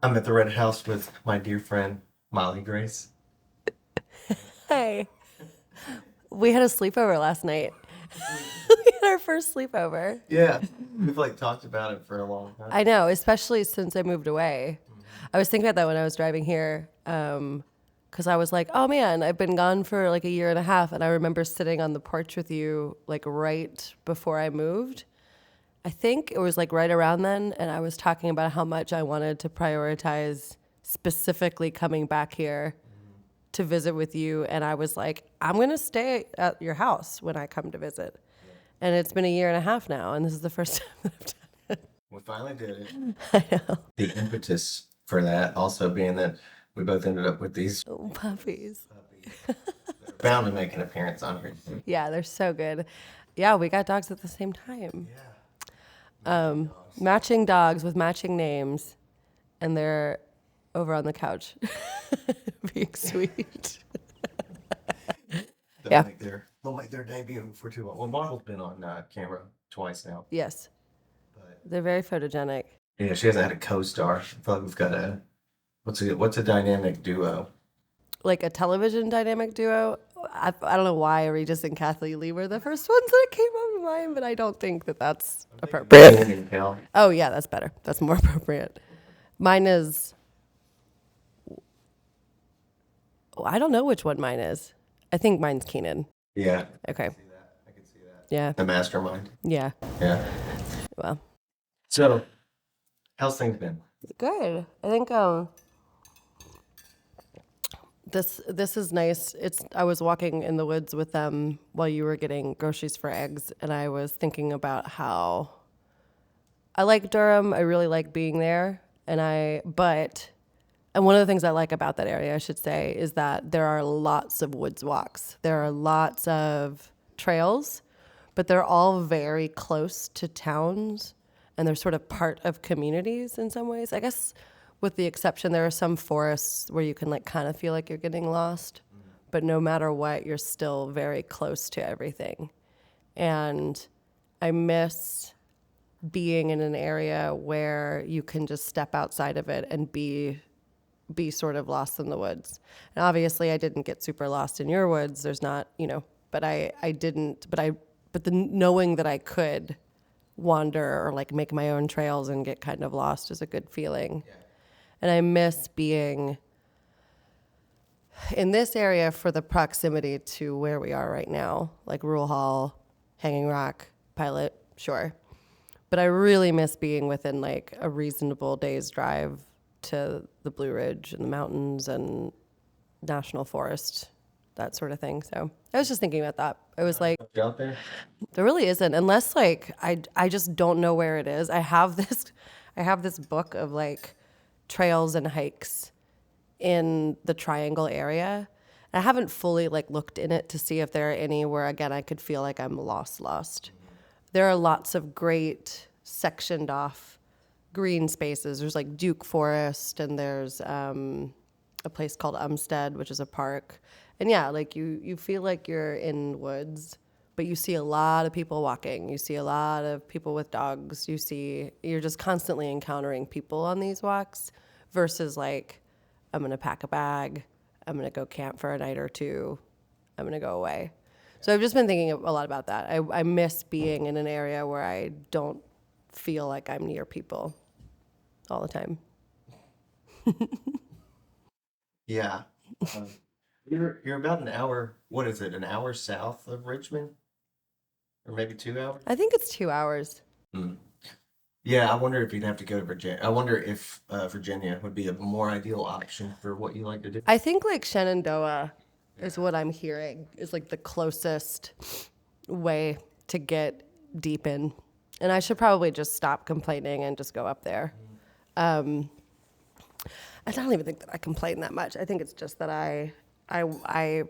I'm at the Red House with my dear friend Molly Grace. Hey, we had a sleepover last night. We- We had our first sleepover. Yeah, we've like talked about it for a long time. I know, especially since I moved away. Mhm. I was thinking about that when I was driving here, because I was like, oh man, I've been gone for like a year and a half, and I remember sitting on the porch with you like right before I moved. I think it was like right around then, and I was talking about how much I wanted to prioritize specifically coming back here to visit with you, and I was like, I'm gonna stay at your house when I come to visit. Yeah. And it's been a year and a half now, and this is the first time that I've We finally did it. done it. I know. The impetus for that also being that we both ended up with these Oh, puppies. puppies that are bound to make an appearance on here. Yeah, they're so good. Yeah, we got dogs at the same time. Yeah. Matching dogs. Matching dogs with matching names, and they're over on the couch being sweet. They'll Yeah. make their debut for too long. Well, Marvel's been on camera twice now, Yes, but they're very photogenic. yeah, she hasn't had a co-star. I feel like we've got a what's a dynamic duo? Like a television dynamic duo. I don't know why Regis and Kathleen Lee were the first ones that came up to mind, but I don't think that that's appropriate. Ian and Cal. Oh, yeah, that's better. That's more appropriate. Mine is, I don't know which one mine is. I think mine's Keenan. Yeah, Okay. see that. I can see that. Yeah. The mastermind. Yeah. Yeah. Well, So, how's things been? good. I think this is nice. I was walking in the woods with them while you were getting groceries for eggs, and I was thinking about how I like Durham. I really like being there, and one of the things I like about that area, I should say, is that there are lots of woods walks. There are lots of trails, but they're all very close to towns, and they're sort of part of communities in some ways. I guess with the exception, there are some forests where you can like kind of feel like you're getting lost, but no matter what, you're still very close to everything. And I miss being in an area where you can just step outside of it and be sort of lost in the woods. And obviously I didn't get super lost in your woods. There's not, but I didn't, but the knowing that I could wander or like make my own trails and get kind of lost is a good feeling. Yeah. And I miss being in this area for the proximity to where we are right now, like Rule Hall, Hanging Rock, Pilot, sure. But I really miss being within like a reasonable day's drive to the Blue Ridge and the mountains and National Forest, that sort of thing. So I was just thinking about that. I was like, You out there? there really isn't, unless like I just don't know where it is. I have this book of like trails and hikes in the Triangle area. I haven't fully like looked in it to see if there are any where again I could feel like I'm lost. There are lots of great sectioned off green spaces. There's like Duke Forest, and there's a place called Umstead, which is a park. And yeah, like you feel like you're in woods, but you see a lot of people walking. You see a lot of people with dogs. You're just constantly encountering people on these walks versus like, I'm going to pack a bag. I'm going to go camp for a night or two. I'm going to go away. So I've just been thinking a lot about that. I miss being in an area where I don't feel like I'm near people all the time. Yeah. Um, you're about an hour. What is it? An hour south of Richmond, or maybe 2 hours? I think it's 2 hours. Hmm. Yeah, I wonder if you'd have to go to Virginia. I wonder if Virginia would be a more ideal option for what you like to do. I think like Shenandoah is what I'm hearing is like the closest way to get deep in. And I should probably just stop complaining and just go up there. I don't even think that I complain that much. I think it's just that I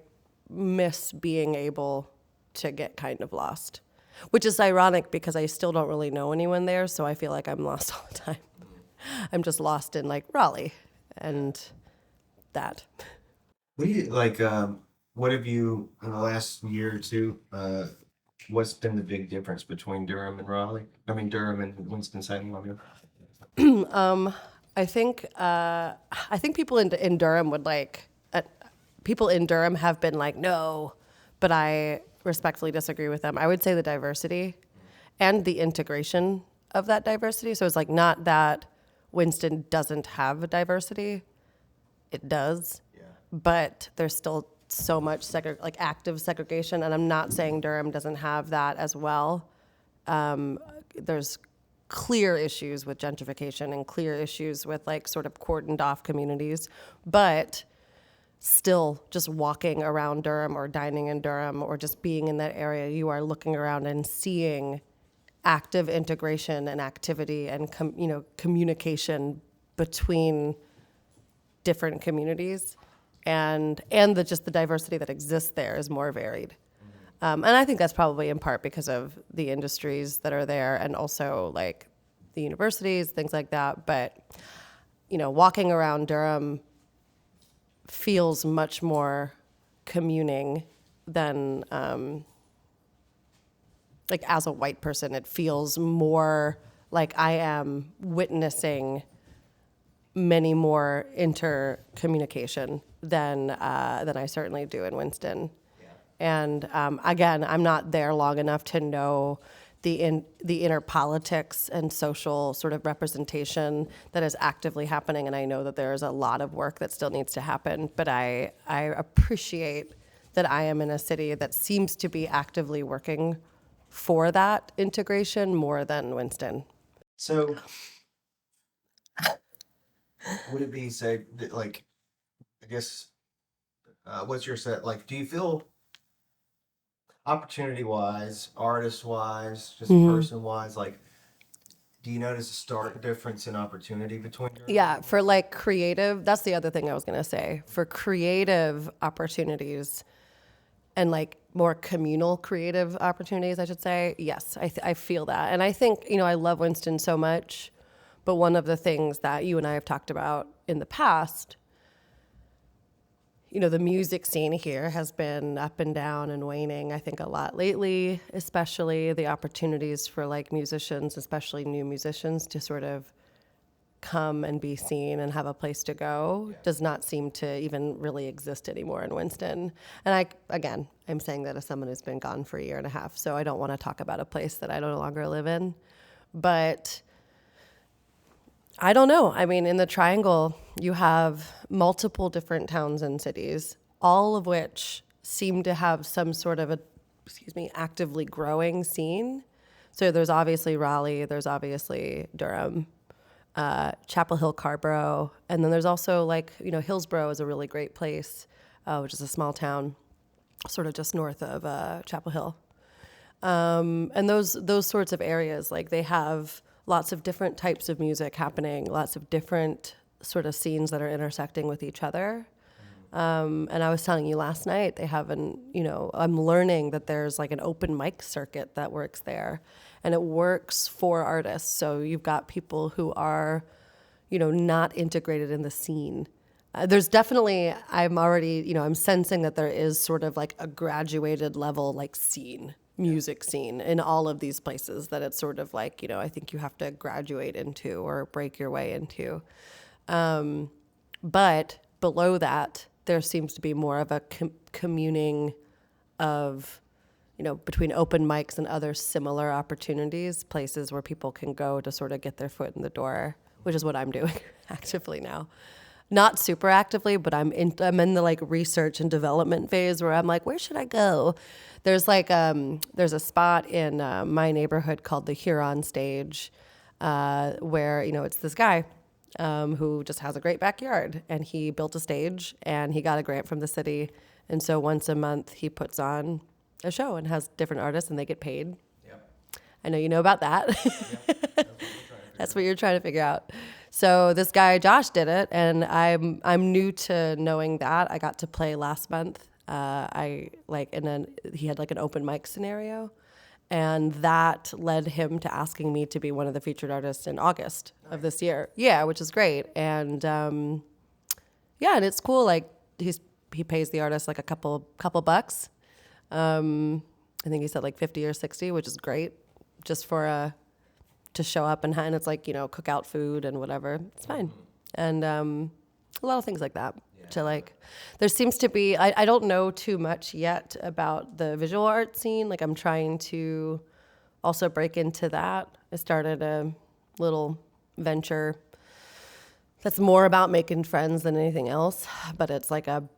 miss being able to get kind of lost, which is ironic because I still don't really know anyone there, so I feel like I'm lost all the time. I'm just lost in like Raleigh and that. What do you like? What have you in the last year or two? What's been the big difference between Durham and Raleigh? I mean, Durham and Winston-Salem. I mean, I think people in Durham would like people in Durham have been like no, but I respectfully disagree with them. I would say the diversity and the integration of that diversity. So it's like not that Winston doesn't have a diversity, it does, Yeah. but there's still so much like active segregation, and I'm not saying Durham doesn't have that as well. There's clear issues with gentrification and clear issues with like sort of cordoned off communities, but still just walking around Durham or dining in Durham or just being in that area, you are looking around and seeing active integration and activity and communication between different communities, and just the diversity that exists there is more varied. And I think that's probably in part because of the industries that are there and also like the universities, things like that. But, walking around Durham feels much more communing than, like as a white person, it feels more like I am witnessing many more intercommunication than I certainly do in Winston. And again, I'm not there long enough to know the inner politics and social sort of representation that is actively happening. And I know that there is a lot of work that still needs to happen. But I appreciate that I am in a city that seems to be actively working for that integration more than Winston. So would it be say that, like, I guess what's your set like? Do you feel opportunity wise, artist wise, just person wise, like, do you notice a stark difference in opportunity between your? Yeah, for like creative, that's the other thing I was going to say. For creative opportunities and like more communal creative opportunities, I should say, yes, I feel that. And I think, I love Winston so much, but one of the things that you and I have talked about in the past, the music scene here has been up and down and waning, I think, a lot lately, especially the opportunities for like musicians, especially new musicians, to sort of come and be seen and have a place to go does not seem to even really exist anymore in Winston. And I'm saying that as someone who's been gone for a year and a half, so I don't want to talk about a place that I no longer live in. But I don't know. I mean, in the Triangle, you have multiple different towns and cities, all of which seem to have some sort of actively growing scene. So there's obviously Raleigh, there's obviously Durham, Chapel Hill, Carborough, and then there's also like, Hillsborough is a really great place, which is a small town, sort of just north of Chapel Hill. And those sorts of areas, like they have lots of different types of music happening, lots of different sort of scenes that are intersecting with each other. And I was telling you last night, they have I'm learning that there's like an open mic circuit that works there, and it works for artists. So you've got people who are, not integrated in the scene. There's definitely, I'm sensing that there is sort of like a graduated level, like music scene in all of these places that it's sort of like, I think you have to graduate into or break your way into. But below that, there seems to be more of a communing of, between open mics and other similar opportunities, places where people can go to sort of get their foot in the door, which is what I'm doing actively now. Not super actively, but I'm in the like research and development phase where I'm like, where should I go? There's like there's a spot in my neighborhood called the Huron Stage, where it's this guy who just has a great backyard, and he built a stage and he got a grant from the city, and so once a month he puts on a show and has different artists and they get paid. Yep. I know you know about that. Yep. That's what you're trying to figure out. So this guy Josh did it, and I'm new to knowing that. I got to play last month. And then he had like an open mic scenario, and that led him to asking me to be one of the featured artists in August of this year. Yeah, which is great. And and it's cool. Like he pays the artist like a couple bucks. I think he said like 50 or 60, which is great, just for to show up and it's like, cook out food and whatever. It's fine. and a lot of things like that. To like, there seems to be, I don't know too much yet about the visual art scene. Like I'm trying to also break into that. I started a little venture that's more about making friends than anything else, but it's like a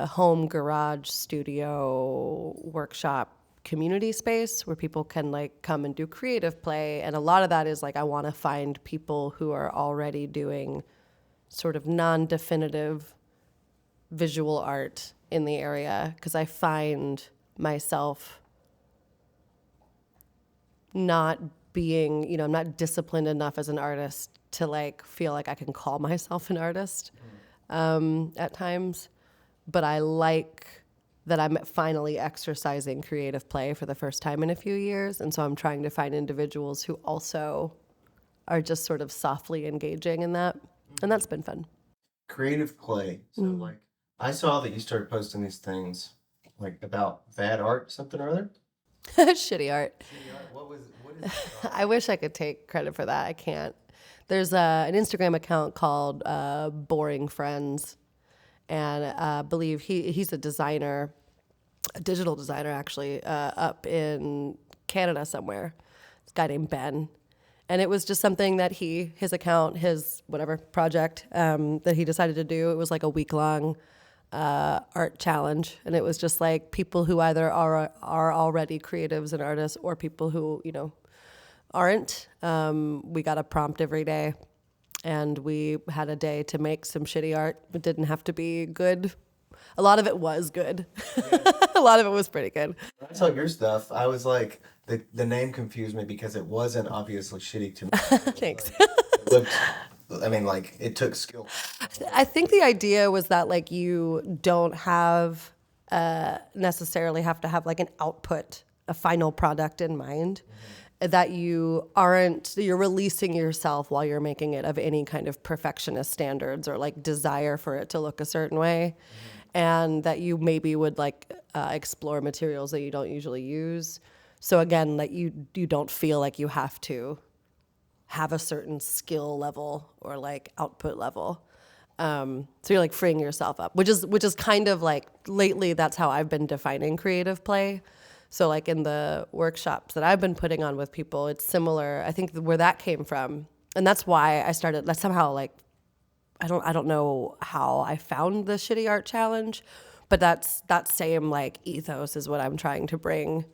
home garage studio workshop community space where people can like come and do creative play. And a lot of that is like I want to find people who are already doing sort of non-definitive visual art in the area, because I find myself not being, I'm not disciplined enough as an artist to like feel like I can call myself an artist at times. But I like that I'm finally exercising creative play for the first time in a few years. And so I'm trying to find individuals who also are just sort of softly engaging in that. And that's been fun. Creative play. So like I saw that you started posting these things like about bad art, something or other. Shitty art. Shitty art. What is I wish I could take credit for that. I can't. There's an Instagram account called Boring Friends. And I believe he's a designer, a digital designer actually, up in Canada somewhere. This guy named Ben. And it was just something that his account, his whatever project that he decided to do. It was like a week-long art challenge. And it was just like people who either are already creatives and artists or people who, aren't. We got a prompt every day. And we had a day to make some shitty art. It didn't have to be good. A lot of it was good. Yeah. A lot of it was pretty good. When I saw your stuff, I was like, the name confused me because it wasn't obviously shitty to me. Thanks. It took skill. I think the idea was that like you don't have necessarily have to have like an output, a final product in mind. That you're releasing yourself while you're making it of any kind of perfectionist standards or like desire for it to look a certain way. And that you maybe would like explore materials that you don't usually use. So again, like you don't feel like you have to have a certain skill level or like output level. So you're like freeing yourself up, which is kind of like lately that's how I've been defining creative play. So like in the workshops that I've been putting on with people, it's similar. I think where that came from, and that's why I started. That somehow like, I don't know how I found the shitty art challenge, but that same like ethos is what I'm trying to bring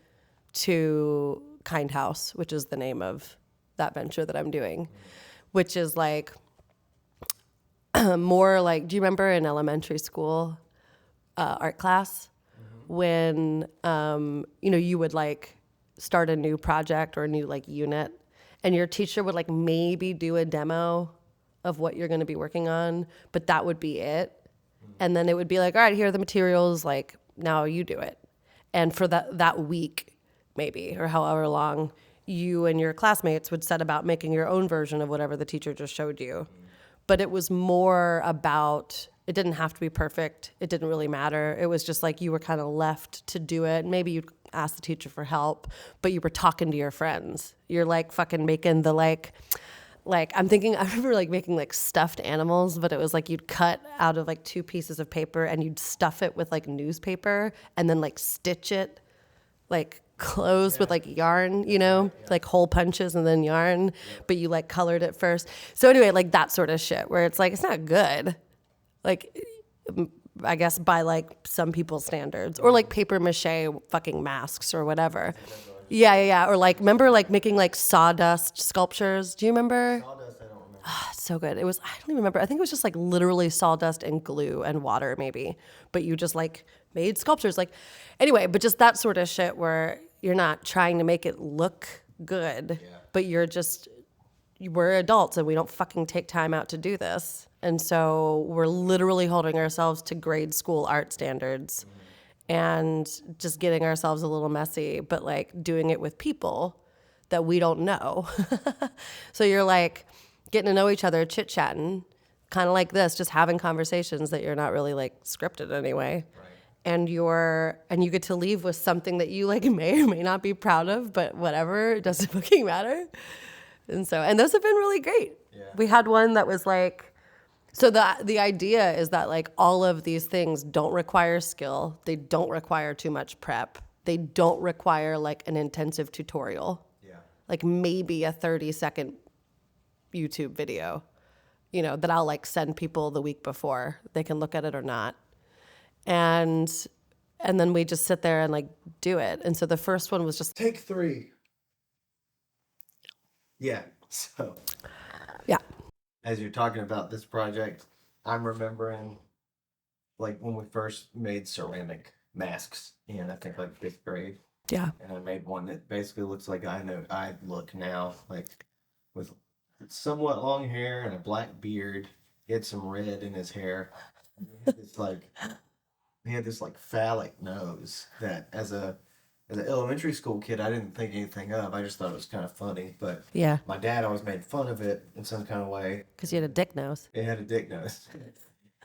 to Kind House, which is the name of that venture that I'm doing, which is like more like. Do you remember in elementary school art class? When you would like start a new project or a new like unit, and your teacher would like maybe do a demo of what you're going to be working on, but that would be it. And then it would be like, all right, here are the materials, like now you do it. And for that week maybe, or however long, you and your classmates would set about making your own version of whatever the teacher just showed you. But it was more about, it didn't have to be perfect. It didn't really matter. It was just like you were kind of left to do it. Maybe you'd ask the teacher for help, but you were talking to your friends. You're like fucking making the like I remember like making like stuffed animals, but it was like you'd cut out of like 2 pieces of paper and you'd stuff it with like newspaper and then like stitch it like closed with like yarn, like hole punches and then yarn, but you like colored it first. So anyway, like that sort of shit where it's like, it's not good. Like, I guess by like some people's standards, or like paper mache fucking masks or whatever. Yeah. Or like, remember like making like sawdust sculptures? Do you remember? Sawdust, I don't remember. It's so good. I don't even remember. I think it was just like literally sawdust and glue and water maybe, but you just like made sculptures. Like, anyway, but just that sort of shit where you're not trying to make it look good, but we're adults and we don't fucking take time out to do this. And so we're literally holding ourselves to grade school art standards and just getting ourselves a little messy, but like doing it with people that we don't know. So you're like getting to know each other, chit-chatting, kind of like this, just having conversations that you're not really like scripted anyway. Right. And you get to leave with something that you like may or may not be proud of, but whatever, it doesn't fucking matter. And those have been really great. Yeah. We had one that was like So the idea is that like all of these things don't require skill. They don't require too much prep. They don't require like an intensive tutorial. Yeah. Like maybe a 30-second YouTube video, that I'll like send people the week before. They can look at it or not. And then we just sit there and like do it. And so the first one was just Take 3. Yeah. So yeah. as you're talking about this project, I'm remembering like when we first made ceramic masks in I think like 5th grade. Yeah. And I made one that basically looks like I look now, like with somewhat long hair and a black beard. He had some red in his hair. And he had this like phallic nose that as an elementary school kid I didn't think anything of. I just thought it was kind of funny. But Yeah. my dad always made fun of it in some kind of way. Because you had a dick nose. It had a dick nose.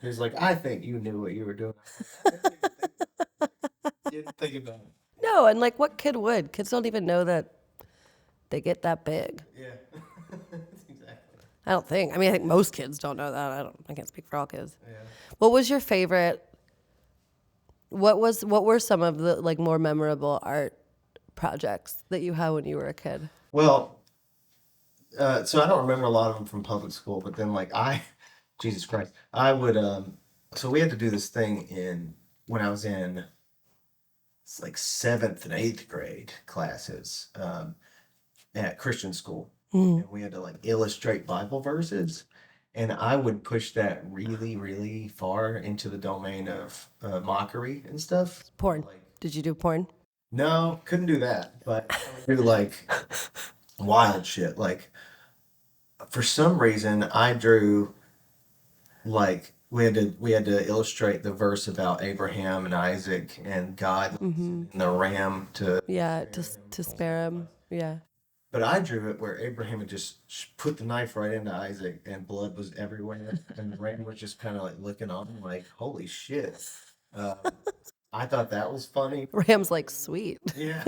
He was like, I think you knew what you were doing. Didn't think about it. No, and like what kid would? Kids don't even know that they get that big. Yeah. Exactly. I don't think. I mean, I think most kids don't know that. I can't speak for all kids. Yeah. What was your favorite? What were some of the like more memorable art projects that you had when you were a kid? Well, so I don't remember a lot of them from public school, but then Jesus Christ, I would, so we had to do this thing when I was in it's like 7th and 8th grade classes, at Christian school. And we had to like illustrate Bible verses. And I would push that really, really far into the domain of mockery and stuff. Porn. Like, Did you do porn? no, couldn't do that. But I would do like wild shit. Like, for some reason, I drew like we had to illustrate the verse about Abraham and Isaac and God and the ram to Yeah, to spare him. Yeah. but I drew it where Abraham had just put the knife right into Isaac and blood was everywhere and the ram was just kind of like looking on him like holy shit. Uh, I thought that was funny. Ram's like sweet. Yeah.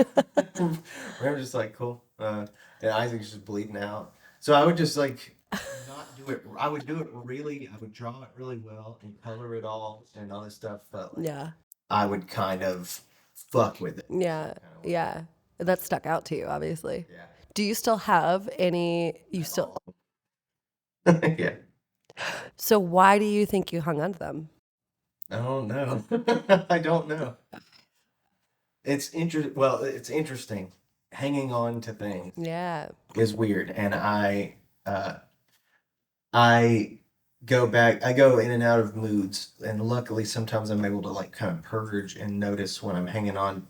Ram was just like cool. And Isaac's just bleeding out. So I would just like not do it. I would do it really. I would draw it really well and color it all and all this stuff. But like, Yeah. I would kind of fuck with it. Yeah. Yeah. That stuck out to you, obviously. Yeah. Do you still have any? You still. Yeah. So why do you think you hung on to them? I don't know. I don't know. It's interesting. Well, it's interesting. Hanging on to things Yeah. is weird, and I go back. I go in and out of moods, and luckily sometimes I'm able to like kind of purge and notice when I'm hanging on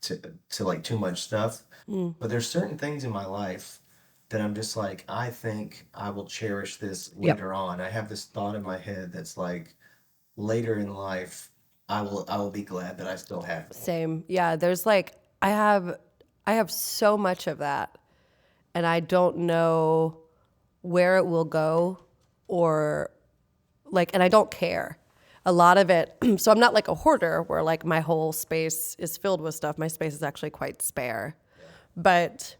to like too much stuff. But there's certain things in my life that I'm just like, I think I will cherish this Yep. later on. I have this thought in my head that's like, later in life, I will be glad that I still have it. Same. Yeah. There's like I have so much of that, and I don't know where it will go, or like, and I don't care. A lot of it. So I'm not like a hoarder where like my whole space is filled with stuff. My space is actually quite spare, but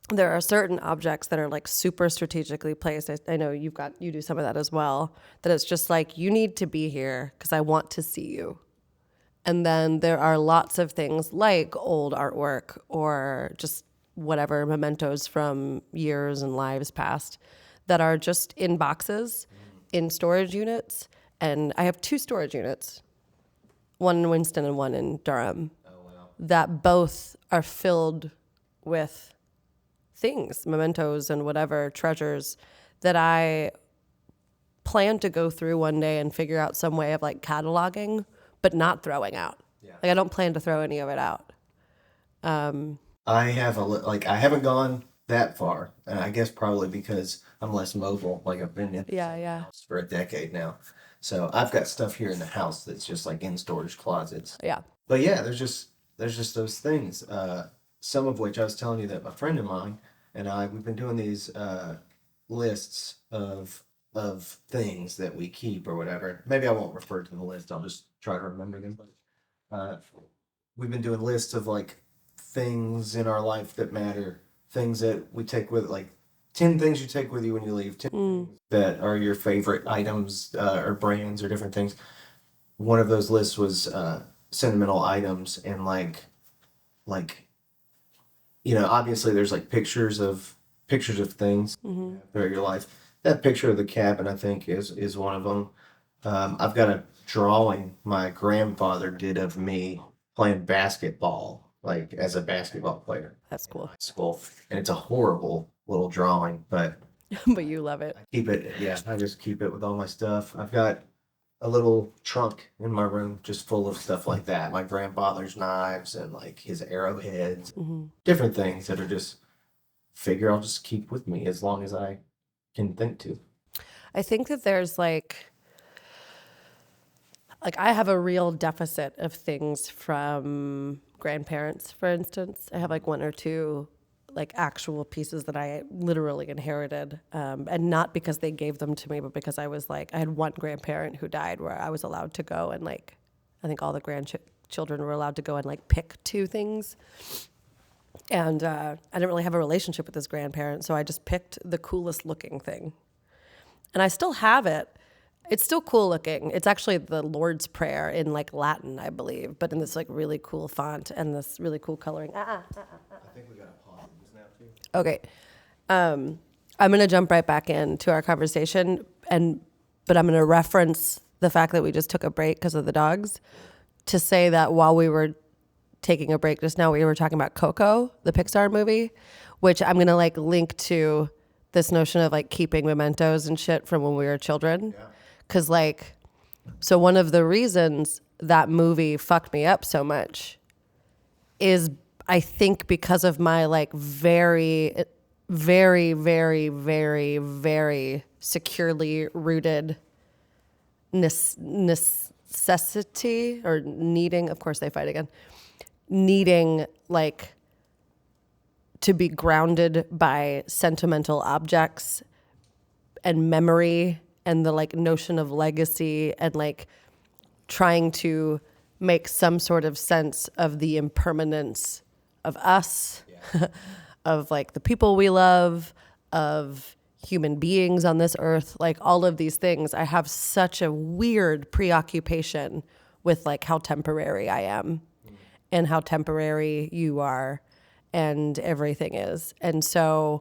there are certain objects that are like super strategically placed. I know you do some of that as well. That it's just like you need to be here because I want to see you. And then there are lots of things like old artwork or just whatever mementos from years and lives past that are just in boxes, in storage units. And I have 2 storage units, one in Winston and one in Durham, that both are filled with things, mementos and whatever treasures that I plan to go through one day and figure out some way of like cataloging, but not throwing out. Yeah. Like I don't plan to throw any of it out. I have I haven't gone that far, and I guess probably because I'm less mobile. Like I've been in the Yeah, same yeah. house for a decade now, so I've got stuff here in the house that's just like in storage closets. Yeah. But yeah, there's just those things. Some of which I was telling you that a friend of mine and we've been doing these lists of things that we keep or whatever. Maybe I won't refer to the list. I'll just try to remember them. But we've been doing lists of like things in our life that matter, things that we take with like 10 things you take with you when you leave, 10 things that are your favorite items or brands or different things. One of those lists was sentimental items and like obviously there's like pictures of things throughout your life. That picture of the cabin, I think, is one of them. I've got a drawing my grandfather did of me playing basketball, like as a basketball player That's in cool. high school, and it's a horrible little drawing, but But you love it. I keep it. Yeah, I just keep it with all my stuff. I've got a little trunk in my room just full of stuff like that. My grandfather's knives and like his arrowheads, different things that are just figure I'll just keep with me as long as I can think to. I think that there's like I have a real deficit of things from grandparents, for instance. I have like one or two like actual pieces that I literally inherited, and not because they gave them to me, but because I was like I had one grandparent who died where I was allowed to go and like I think all the grandchildren were allowed to go and like pick two things. And I didn't really have a relationship with this grandparent, so I just picked the coolest looking thing. And I still have it. It's still cool looking. It's actually the Lord's Prayer in like Latin, I believe, but in this like really cool font and this really cool coloring. I think we got to pause this now too. Okay. I'm going to jump right back into our conversation, but I'm going to reference the fact that we just took a break because of the dogs to say that while we were taking a break just now, we were talking about Coco, the Pixar movie, which I'm going to like link to this notion of like keeping mementos and shit from when we were children. Yeah. Cause like, so one of the reasons that movie fucked me up so much is I think because of my like very, very, very, very, very securely rooted necessity or needing, of course they fight again, needing like to be grounded by sentimental objects and memory and the like notion of legacy and like trying to make some sort of sense of the impermanence of us, of like the people we love, of human beings on this earth, like all of these things. I have such a weird preoccupation with like how temporary I am and how temporary you are and everything is. And so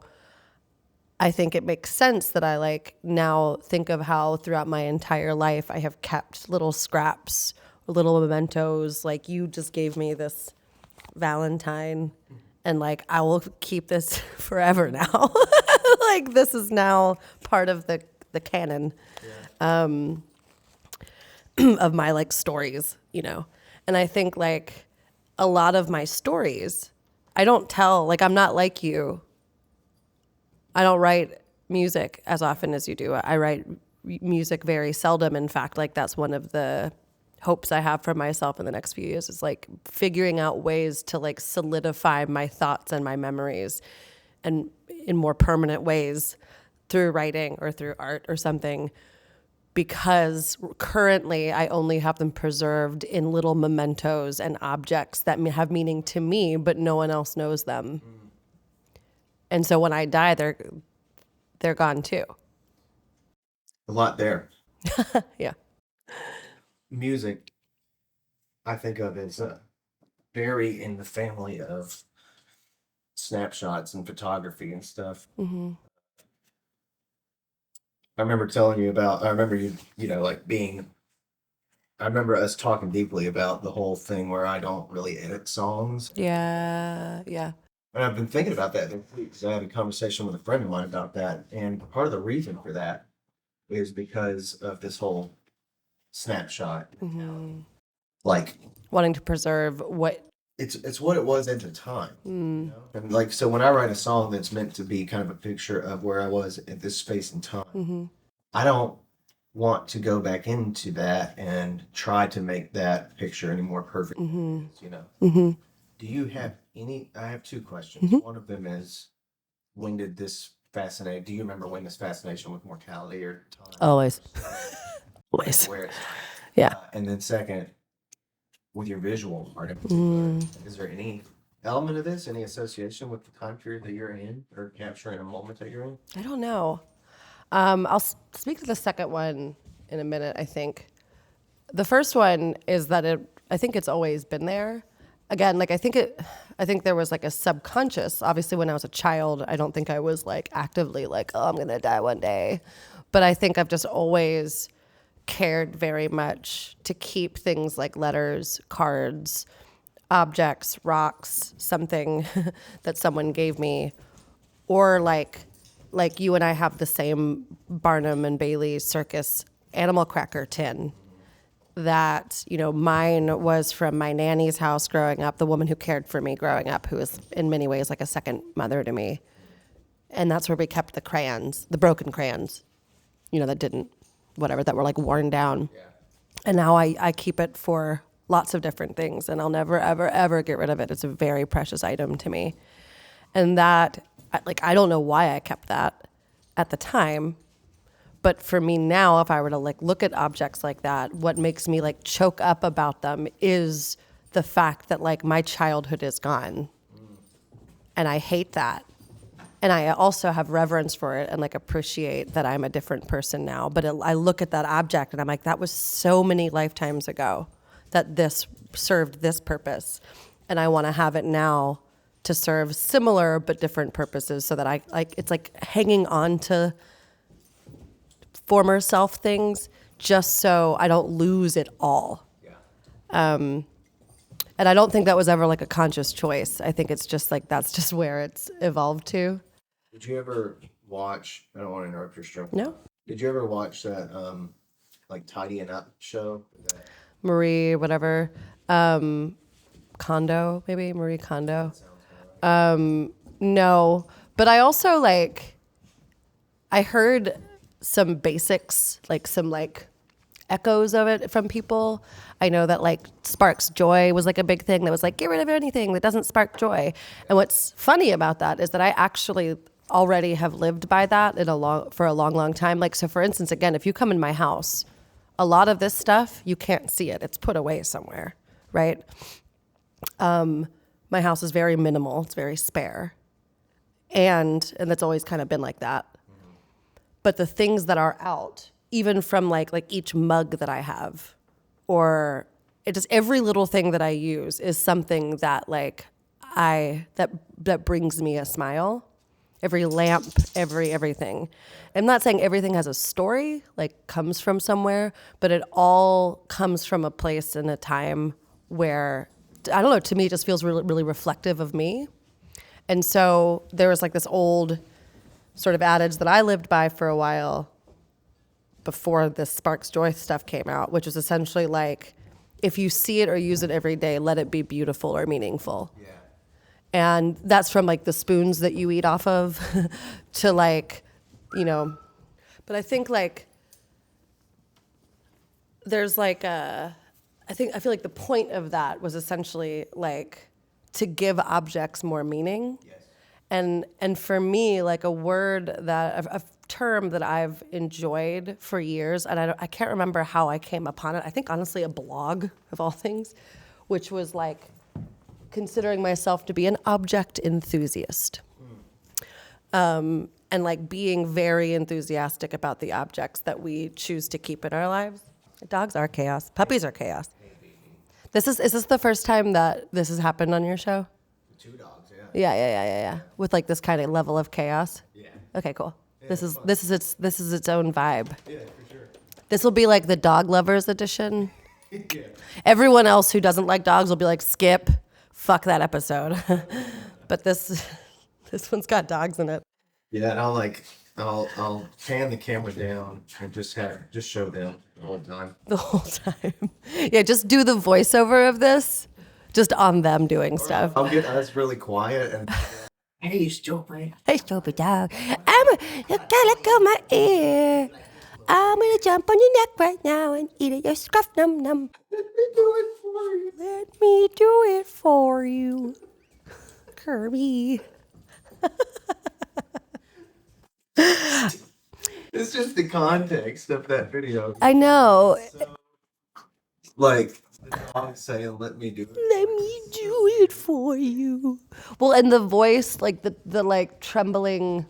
I think it makes sense that I like now think of how throughout my entire life I have kept little scraps, little mementos. Like you just gave me this Valentine and like I will keep this forever now. Like this is now part of the canon of my like stories, you know. And I think like a lot of my stories, I don't tell, like I'm not like you. I don't write music as often as you do. I write music very seldom. In fact, like that's one of the hopes I have for myself in the next few years is like figuring out ways to like solidify my thoughts and my memories and in more permanent ways through writing or through art or something, because currently I only have them preserved in little mementos and objects that have meaning to me, but no one else knows them. And so when I die, they're gone too. A lot there. Yeah. Music, I think of as very in the family of snapshots and photography and stuff. I remember telling you about, I remember like being, I remember us talking deeply about the whole thing where I don't really edit songs. Yeah. Yeah. And I've been thinking about that this week because I had a conversation with a friend of mine about that. And part of the reason for that is because of this whole snapshot mentality. Like Wanting to preserve what. it's what it was at the time. And like so when I write a song that's meant to be kind of a picture of where I was at this space and time, I don't want to go back into that and try to make that picture any more perfect than it is. Do you have any? I have two questions. One of them is, when did this fascinate? Do you remember when this fascination with mortality or time? Always. Always. Always. Where it's Yeah. and then second, with your visual art in particular, is there any element of this? Any association with the time period that you're in, or capturing a moment that you're in? I don't know. Speak to the second one in a minute, I think. The first one is that I think it's always been there. Again, like I think there was like a subconscious. Obviously, when I was a child, I don't think I was like actively like, oh, I'm gonna die one day. But I think I've just always cared very much to keep things like letters, cards, objects, rocks, something that someone gave me, or like you and I have the same Barnum and Bailey circus animal cracker tin that, you know, mine was from my nanny's house growing up, the woman who cared for me growing up, who was in many ways like a second mother to me. And that's where we kept the crayons, the broken crayons, you know, that didn't, whatever, that were like worn down. Yeah. And now I keep it for lots of different things, and I'll never, ever, ever get rid of it. It's a very precious item to me. And that, like, I don't know why I kept that at the time. But for me now, if I were to like look at objects like that, what makes me like choke up about them is the fact that like my childhood is gone. And I hate that. And I also have reverence for it and like appreciate that I'm a different person now. But I look at that object and I'm like, that was so many lifetimes ago that this served this purpose. And I want to have it now to serve similar but different purposes, so that I like, it's like hanging on to former self things just so I don't lose it all. Yeah. And I don't think that was ever like a conscious choice. I think it's just like that's just where it's evolved to. Did you ever watch? I don't want to interrupt your stroke. No? Did you ever watch that like tidying up show? That Marie, whatever. Kondo, maybe Marie Kondo. sounds kind of right. No, but I also like, I heard some basics, like some like echoes of it from people. I know that like sparks joy was like a big thing that was like, get rid of anything that doesn't spark joy. And what's funny about that is that I actually already have lived by that for a long, long time. Like, so for instance, again, if you come in my house, a lot of this stuff, you can't see it. It's put away somewhere, right? My house is very minimal. It's very spare. And that's always kind of been like that. But the things that are out, even from like each mug that I have, or it just every little thing that I use is something that like that brings me a smile. Every lamp, everything. I'm not saying everything has a story, like comes from somewhere, but it all comes from a place and a time where, I don't know, to me it just feels really, really reflective of me. And so there was like this old sort of adage that I lived by for a while before this Sparks Joy stuff came out, which was essentially like, if you see it or use it every day, let it be beautiful or meaningful. Yeah. And that's from like the spoons that you eat off of to like, you know, but I think like there's like I feel like the point of that was essentially like to give objects more meaning. Yes. And for me, like a term that I've enjoyed for years, and I can't remember how I came upon it. I think honestly a blog of all things, which was like considering myself to be an object enthusiast. And like being very enthusiastic about the objects that we choose to keep in our lives. Dogs are chaos. Puppies are chaos. Is this the first time that this has happened on your show? 2 dogs, yeah. Yeah. With like this kind of level of chaos. Yeah. Okay, cool. Yeah, This it's is its own vibe. Yeah, for sure. This will be like the dog lovers edition. Yeah. Everyone else who doesn't like dogs will be like, skip, fuck that episode. But this one's got dogs in it. Yeah, and I'll pan the camera down and just show them the whole time. The whole time. Yeah, just do the voiceover of this, just on them doing stuff. I'll get us really quiet and hey, stupid. Hey, stupid dog. You gotta let go my ear. I'm gonna jump on your neck right now and eat at your scruff num num. Let me do it for you. Let me do it for you, Kirby. It's just the context of that video. I know. Like the dog saying, "Let me do it." Let me do it for you. Well, and the voice, like the like trembling,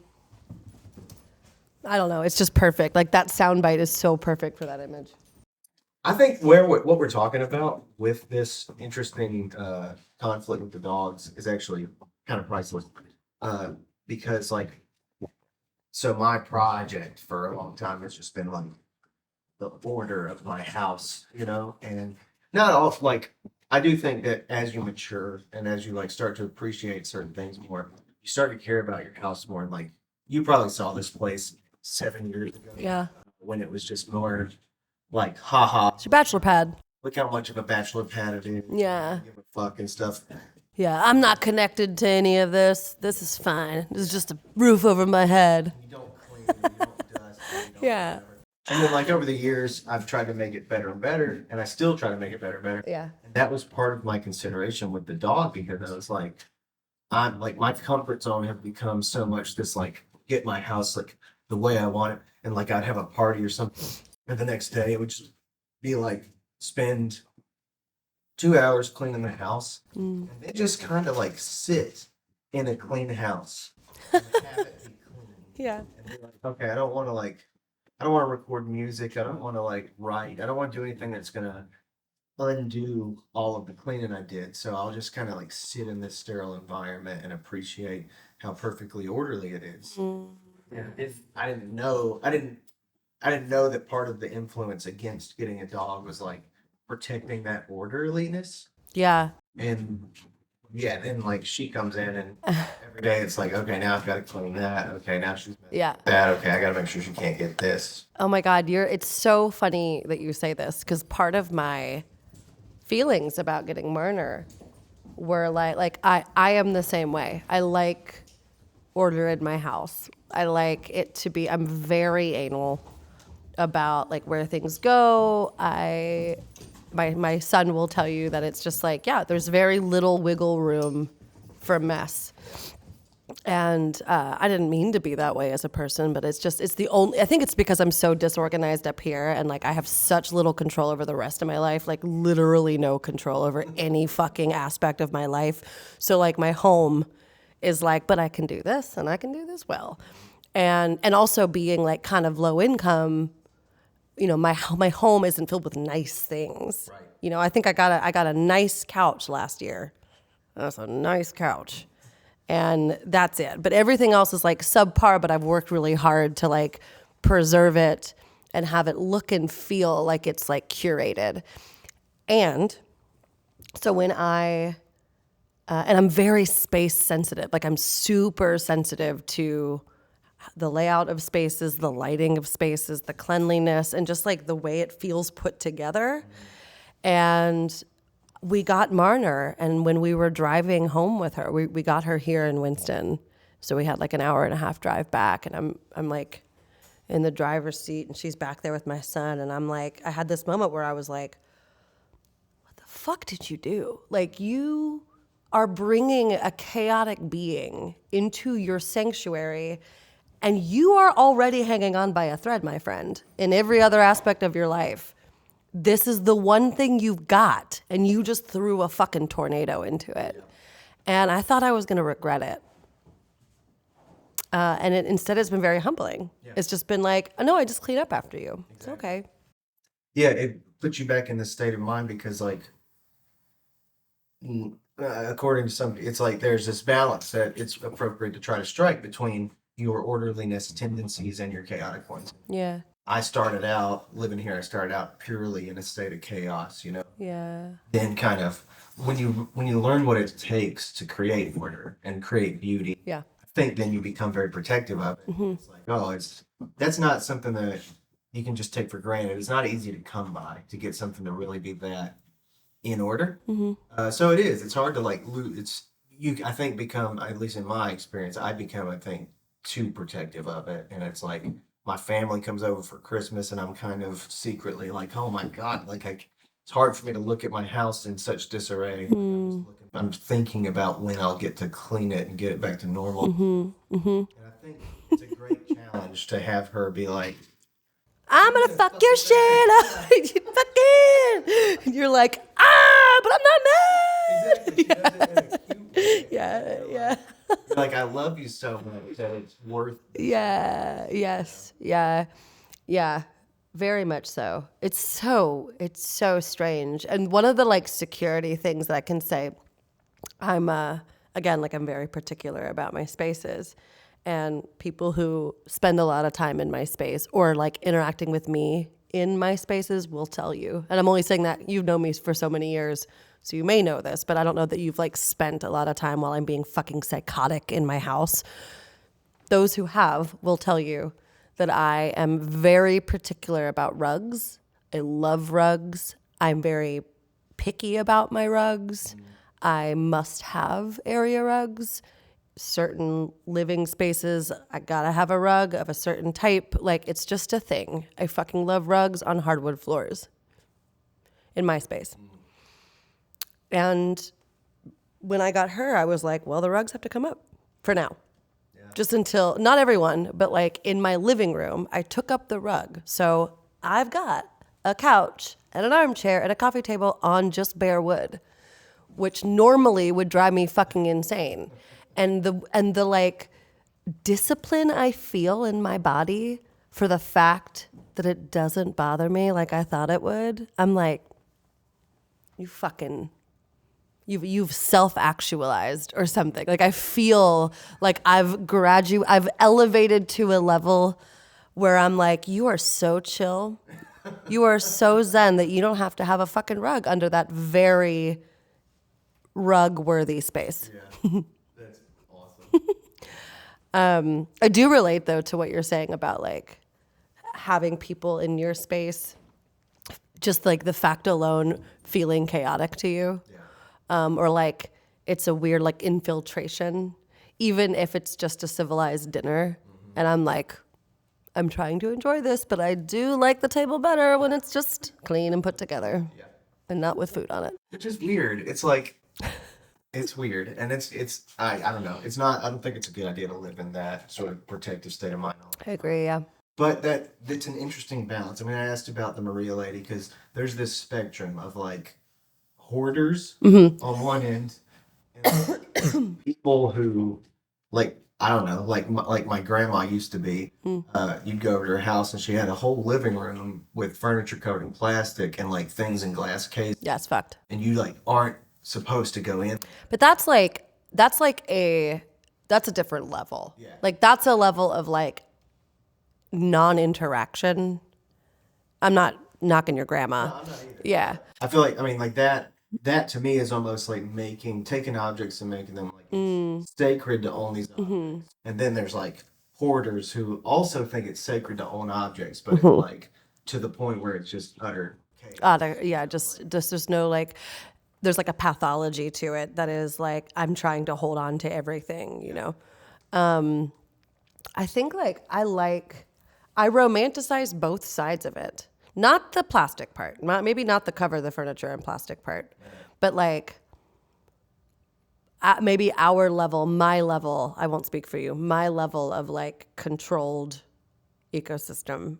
I don't know, it's just perfect. Like that soundbite is so perfect for that image. I think what we're talking about with this interesting conflict with the dogs is actually kind of priceless. Because like, so my project for a long time has just been like the order of my house, and not all like I do think that as you mature and as you like start to appreciate certain things more, you start to care about your house more. And like you probably saw this place 7 years ago Yeah. when it was just more like, haha, It's your bachelor pad. look how much of a bachelor pad it is. Yeah. Give a fuck and stuff. Yeah, I'm not connected to any of this. This is fine. This is just a roof over my head. You don't clean, you don't dust, you don't Yeah. whatever. And then like over the years, I've tried to make it better and better, and I still try to make it better and better. Yeah. And that was part of my consideration with the dog because I was like, I'm like my comfort zone have become so much this like get my house like the way I want it, and like I'd have a party or something, and the next day it would just be like spend 2 hours cleaning the house, and they just kind of like sit in a clean house and have it be clean. Yeah. And be like, okay, I don't want to record music. I don't want to like write. I don't want to do anything that's gonna undo all of the cleaning I did. So I'll just kind of like sit in this sterile environment and appreciate how perfectly orderly it is. Yeah, if I didn't know that part of the influence against getting a dog was like protecting that orderliness. Yeah. And yeah, then like she comes in and every day it's like, okay, now I've got to clean that. Okay, now she's Yeah. that. Okay, I got to make sure she can't get this. Oh my God, it's so funny that you say this because part of my feelings about getting Marner were like I am the same way. I like order in my house. I like it to be, I'm very anal about like where things go. My son will tell you that it's just like, yeah, there's very little wiggle room for mess. And I didn't mean to be that way as a person, but it's the only, I think it's because I'm so disorganized up here and like I have such little control over the rest of my life, like literally no control over any fucking aspect of my life. So like my home is like, but I can do this and I can do this well. And also being like kind of low income, my home isn't filled with nice things. Right. I think I got a nice couch last year. That's a nice couch. And that's it. But everything else is like subpar, but I've worked really hard to like preserve it and have it look and feel like it's like curated. And so when and I'm very space sensitive, like I'm super sensitive to the layout of spaces, the lighting of spaces, the cleanliness, and just like the way it feels put together. And we got Marner, and when we were driving home with her, we got her here in Winston. So we had like an hour and a half drive back, and I'm like in the driver's seat, and she's back there with my son, and I'm like, I had this moment where I was like, what the fuck did you do? Like, you are bringing a chaotic being into your sanctuary, and you are already hanging on by a thread, my friend, in every other aspect of your life. This is the one thing you've got, and you just threw a fucking tornado into it. And I thought I was going to regret it. And instead it's been very humbling. Yeah. It's just been like, oh, no, I just clean up after you. Exactly. It's okay. Yeah, it puts you back in this state of mind because like, according to some, it's like there's this balance that it's appropriate to try to strike between your orderliness tendencies and your chaotic ones. Yeah. I started out living here. I started out purely in a state of chaos, Yeah. Then kind of when you learn what it takes to create order and create beauty, yeah, I think then you become very protective of it. Mm-hmm. It's like, that's not something that you can just take for granted. It's not easy to come by to get something to really be that in order. Mm-hmm. So it is. It's hard to like lose. I think become, at least in my experience, I become, I think, too protective of it, and it's like. My family comes over for Christmas and I'm kind of secretly like, oh my God, like it's hard for me to look at my house in such disarray. I'm thinking about when I'll get to clean it and get it back to normal. Mm-hmm. Mm-hmm. And I think it's a great challenge to have her be like, I'm going to fuck your shit up. You fucking. You're like, but I'm not mad. Exactly. She does it in a cute way. Yeah, You're yeah. like, I love you so much that it's worth. Yeah, yes. Yeah. Yeah. Very much so. It's so strange. And one of the like security things that I can say, I'm again like I'm very particular about my spaces. And people who spend a lot of time in my space or like interacting with me in my spaces will tell you. And I'm only saying that you've known me for so many years, so you may know this, but I don't know that you've like spent a lot of time while I'm being fucking psychotic in my house. Those who have will tell you that I am very particular about rugs. I love rugs. I'm very picky about my rugs. I must have area rugs. Certain living spaces, I gotta have a rug of a certain type. Like, it's just a thing. I fucking love rugs on hardwood floors in my space. And when I got her, I was like, well, the rugs have to come up for now. Just until, not everyone, but like in my living room, I took up the rug. So I've got a couch and an armchair and a coffee table on just bare wood, which normally would drive me fucking insane. And the like discipline I feel in my body for the fact that it doesn't bother me like I thought it would, I'm like, you've self-actualized or something. Like I feel like I've elevated to a level where I'm like, you are so chill. You are so zen that you don't have to have a fucking rug under that very rug-worthy space. Yeah, that's awesome. I do relate though to what you're saying about like having people in your space, just like the fact alone feeling chaotic to you. Yeah. Or like it's a weird like infiltration, even if it's just a civilized dinner. And I'm like, I'm trying to enjoy this, but I do like the table better when it's just clean and put together Yeah. and not with food on it. Which is weird. It's like, it's weird, and I don't know. It's not. I don't think it's a good idea to live in that sort of protective state of mind. I agree, yeah. But that's an interesting balance. I mean, I asked about the Maria lady because there's this spectrum of like hoarders on one end, and like, people who like I don't know, like my grandma used to be. You'd go over to her house and she had a whole living room with furniture covered in plastic and like things in glass cases, Yeah, it's fucked. and you like aren't supposed to go in. But that's a different level. Yeah. Like that's a level of like non-interaction. I'm not knocking your grandma. No, I'm not either. Yeah. I feel like I mean like that to me is almost like taking objects and making them like sacred to own these objects. And then there's like hoarders who also think it's sacred to own objects, but it's like to the point where it's just utter chaos. Yeah, just there's no like there's like a pathology to it that is like I'm trying to hold on to everything, you know. I think like I romanticize both sides of it. Not the plastic part, maybe not the cover the furniture and plastic part, but like maybe my level, I won't speak for you, my level of like controlled ecosystem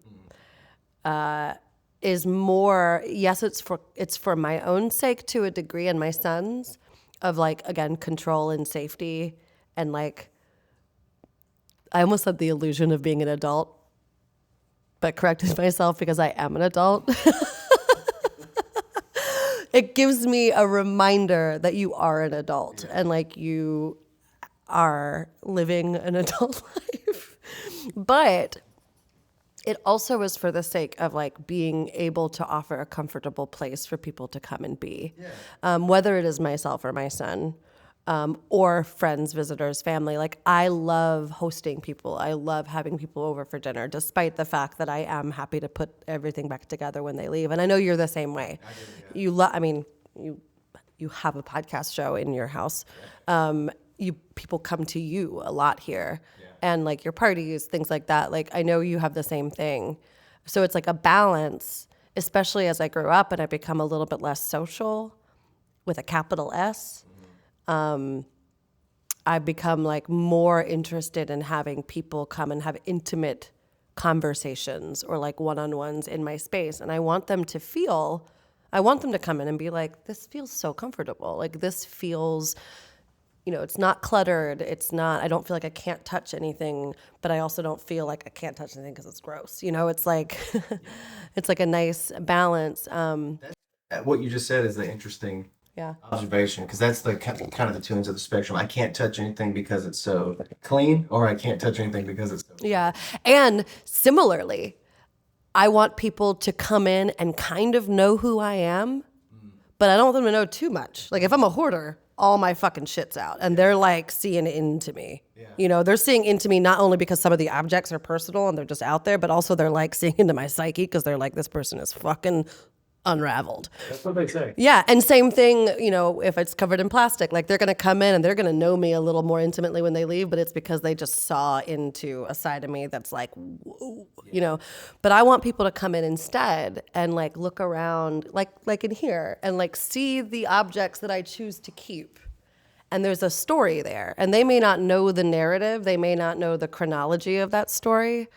is more, yes, it's for my own sake to a degree and my son's of like, again, control and safety and like, I almost had the illusion of being an adult, but corrected myself because I am an adult. It gives me a reminder that you are an adult and like you are living an adult life. But it also is for the sake of like being able to offer a comfortable place for people to come and be, whether it is myself or my son. Or friends, visitors, family. Like I love hosting people. I love having people over for dinner, despite the fact that I am happy to put everything back together when they leave. And I know you're the same way. I mean, you have a podcast show in your house. People come to you a lot here, and like your parties, things like that. Like I know you have the same thing. So it's like a balance, especially as I grew up and I become a little bit less social, with a capital S. I've become like more interested in having people come and have intimate conversations or like one-on-ones in my space. And I want them to feel I want them to come in and be like, this feels so comfortable. Like this feels, it's not cluttered. It's not, I don't feel like I can't touch anything, but I also don't feel like I can't touch anything because it's gross. It's like, it's like a nice balance. What you just said is the interesting Yeah. observation, because that's the kind of the two ends of the spectrum. I can't touch anything because it's so clean, or I can't touch anything because it's so Yeah. And similarly, I want people to come in and kind of know who I am, but I don't want them to know too much. Like if I'm a hoarder, all my fucking shit's out and they're like seeing into me. Yeah. They're seeing into me not only because some of the objects are personal and they're just out there, but also they're like seeing into my psyche because they're like, this person is fucking unraveled. That's what they say. Yeah, and same thing, if it's covered in plastic, like they're going to come in and they're going to know me a little more intimately when they leave, but it's because they just saw into a side of me that's like, whoa, But I want people to come in instead and like look around, like in here, and like see the objects that I choose to keep. And there's a story there, and they may not know the narrative, they may not know the chronology of that story.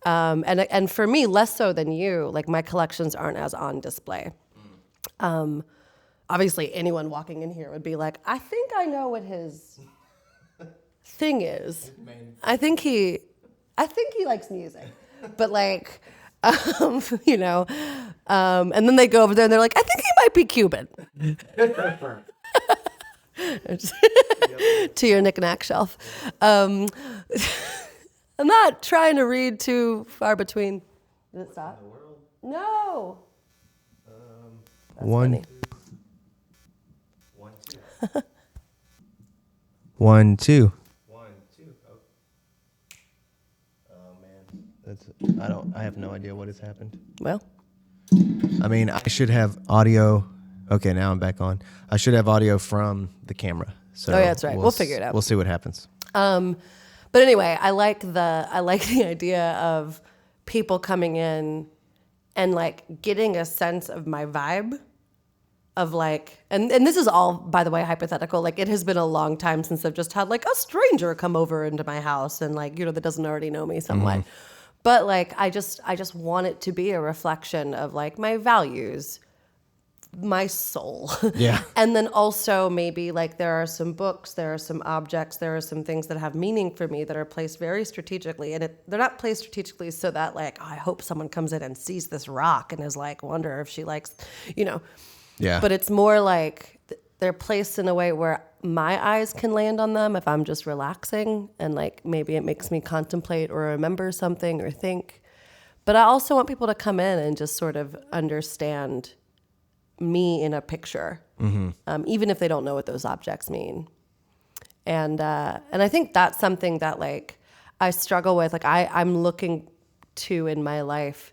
And for me, less so than you, like my collections aren't as on display. Obviously, anyone walking in here would be like, I think I know what his thing is. I think he likes music, but like, and then they go over there and they're like, I think he might be Cuban. To your knick-knack shelf. I'm not trying to read too far between. Did it stop? No. One, funny. 1, 2. 1, 2. 1, 2. Oh man, I have no idea what has happened. Well, I mean, I should have audio. Okay, now I'm back on. I should have audio from the camera. So yeah, that's right. We'll figure it out. We'll see what happens. But anyway, I like the idea of people coming in and like getting a sense of my vibe of like, and this is all, by the way, hypothetical. Like it has been a long time since I've just had like a stranger come over into my house and like, that doesn't already know me somewhat. Mm-hmm. But like, I just want it to be a reflection of like my values, my soul. Yeah. And then also maybe like there are some books, there are some objects, there are some things that have meaning for me that are placed very strategically. And they're not placed strategically so that like, I hope someone comes in and sees this rock and is like, wonder if she likes, Yeah. But it's more like they're placed in a way where my eyes can land on them if I'm just relaxing and like maybe it makes me contemplate or remember something or think. But I also want people to come in and just sort of understand me in a picture, even if they don't know what those objects mean. And I think that's something that like I struggle with. Like I'm looking to in my life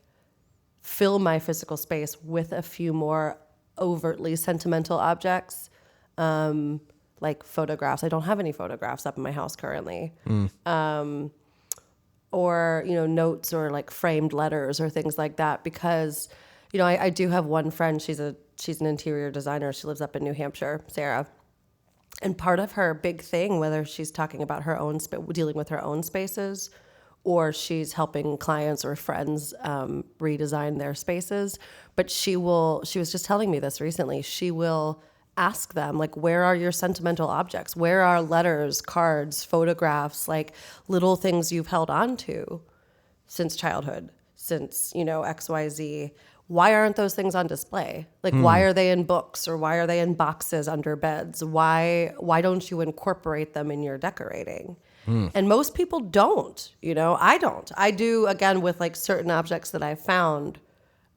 fill my physical space with a few more overtly sentimental objects, like photographs. I don't have any photographs up in my house currently. Or notes or like framed letters or things like that, because I do have one friend. She's an interior designer. She lives up in New Hampshire, Sarah. And part of her big thing, whether she's talking about her own dealing with her own spaces, or she's helping clients or friends redesign their spaces, but she was just telling me this recently. She will ask them, like, where are your sentimental objects? Where are letters, cards, photographs, like little things you've held on to since childhood, since, XYZ? Why aren't those things on display? Like, why are they in books or why are they in boxes under beds? Why don't you incorporate them in your decorating? And most people don't, I don't. I do, again, with like certain objects that I found,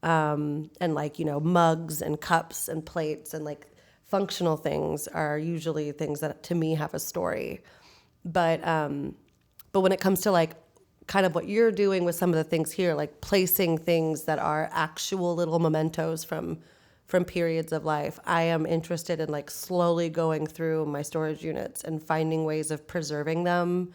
and like, mugs and cups and plates and like functional things are usually things that to me have a story. But when it comes to like kind of what you're doing with some of the things here, like placing things that are actual little mementos from periods of life, I am interested in like slowly going through my storage units and finding ways of preserving them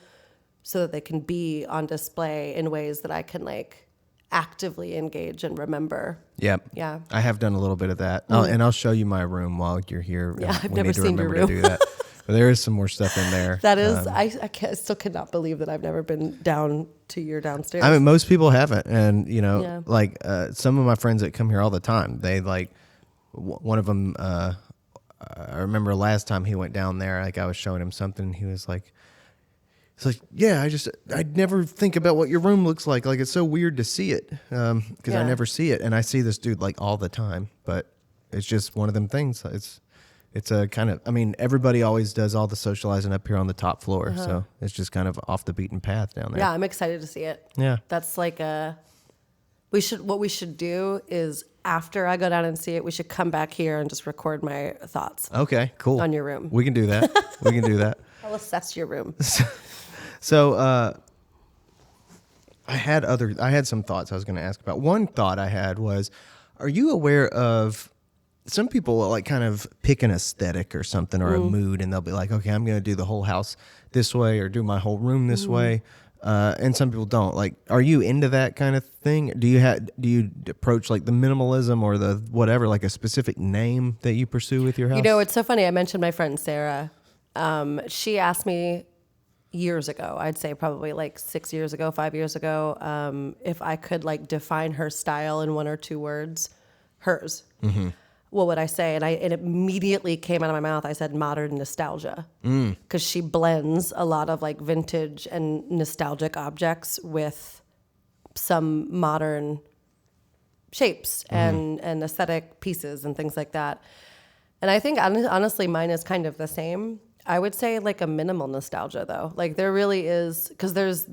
so that they can be on display in ways that I can like actively engage and remember. Yep. Yeah. I have done a little bit of that. And I'll show you my room while you're here. Yeah, I've we never need to seen your remember room. to do that. But there is some more stuff in there. That is, I still cannot believe that I've never been down to your downstairs. I mean, most people haven't. And, Yeah. like some of my friends that come here all the time, they like one of them. I remember last time he went down there, like I was showing him something, and he was like, "It's like, yeah, I'd never think about what your room looks like. Like it's so weird to see it because I Yeah. never see it, and I see this dude like all the time. But it's just one of them things. It's a kind of, I mean, everybody always does all the socializing up here on the top floor, so it's just kind of off the beaten path down there. Yeah, I'm excited to see it. Yeah. That's like what we should do is after I go down and see it, we should come back here and just record my thoughts Okay. Cool. on your room. We can do that. We can do that. I'll assess your room. So I had some thoughts I was going to ask about. One thought I had was, are you aware of some people like kind of pick an aesthetic or something or a mood, and they'll be like, okay, I'm going to do the whole house this way or do my whole room this way. And some people don't. Like, are you into that kind of thing? Do you approach like the minimalism or the whatever, like a specific name that you pursue with your house? You know, it's so funny. I mentioned my friend Sarah. She asked me years ago, I'd say probably like 6 years ago, 5 years ago, if I could like define her style in one or two words, hers. What would I say? And it immediately came out of my mouth. I said modern nostalgia, because she blends a lot of like vintage and nostalgic objects with some modern shapes and aesthetic pieces and things like that. And I think honestly, mine is kind of the same. I would say like a minimal nostalgia though. Like there really is, because there's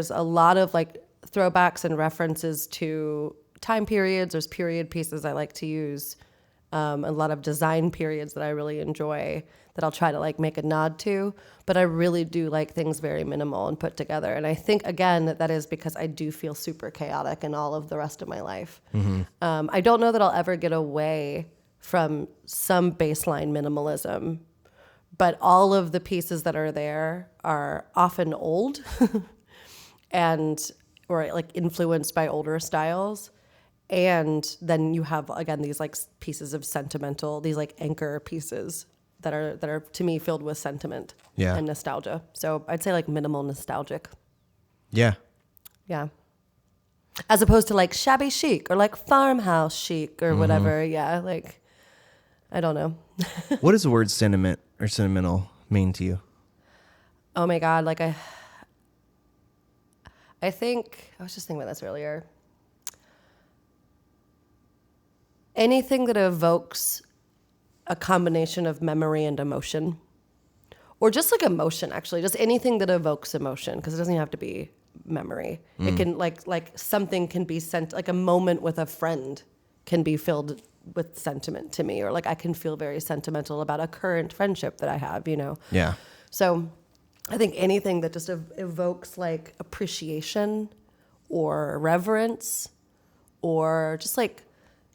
a lot of like throwbacks and references to time periods. There's period pieces I like to use. A lot of design periods that I really enjoy that I'll try to like make a nod to, but I really do like things very minimal and put together. And I think again that is because I do feel super chaotic in all of the rest of my life. I don't know that I'll ever get away from some baseline minimalism, but all of the pieces that are there are often old or like influenced by older styles. And then you have, again, these like pieces of sentimental, these like anchor pieces that are to me filled with sentiment and nostalgia. So I'd say like minimal nostalgic. Yeah. Yeah. As opposed to like shabby chic or like farmhouse chic or whatever. Yeah. Like, I don't know. What does the word sentiment or sentimental mean to you? Oh my God. Like I think, I was just thinking about this earlier. Anything that evokes a combination of memory and emotion, or just like emotion, actually, just anything that evokes emotion, because it doesn't have to be memory. It can like something can be sent, like a moment with a friend can be filled with sentiment to me, or like I can feel very sentimental about a current friendship that I have, you know? Yeah. So I think anything that just evokes like appreciation or reverence or just like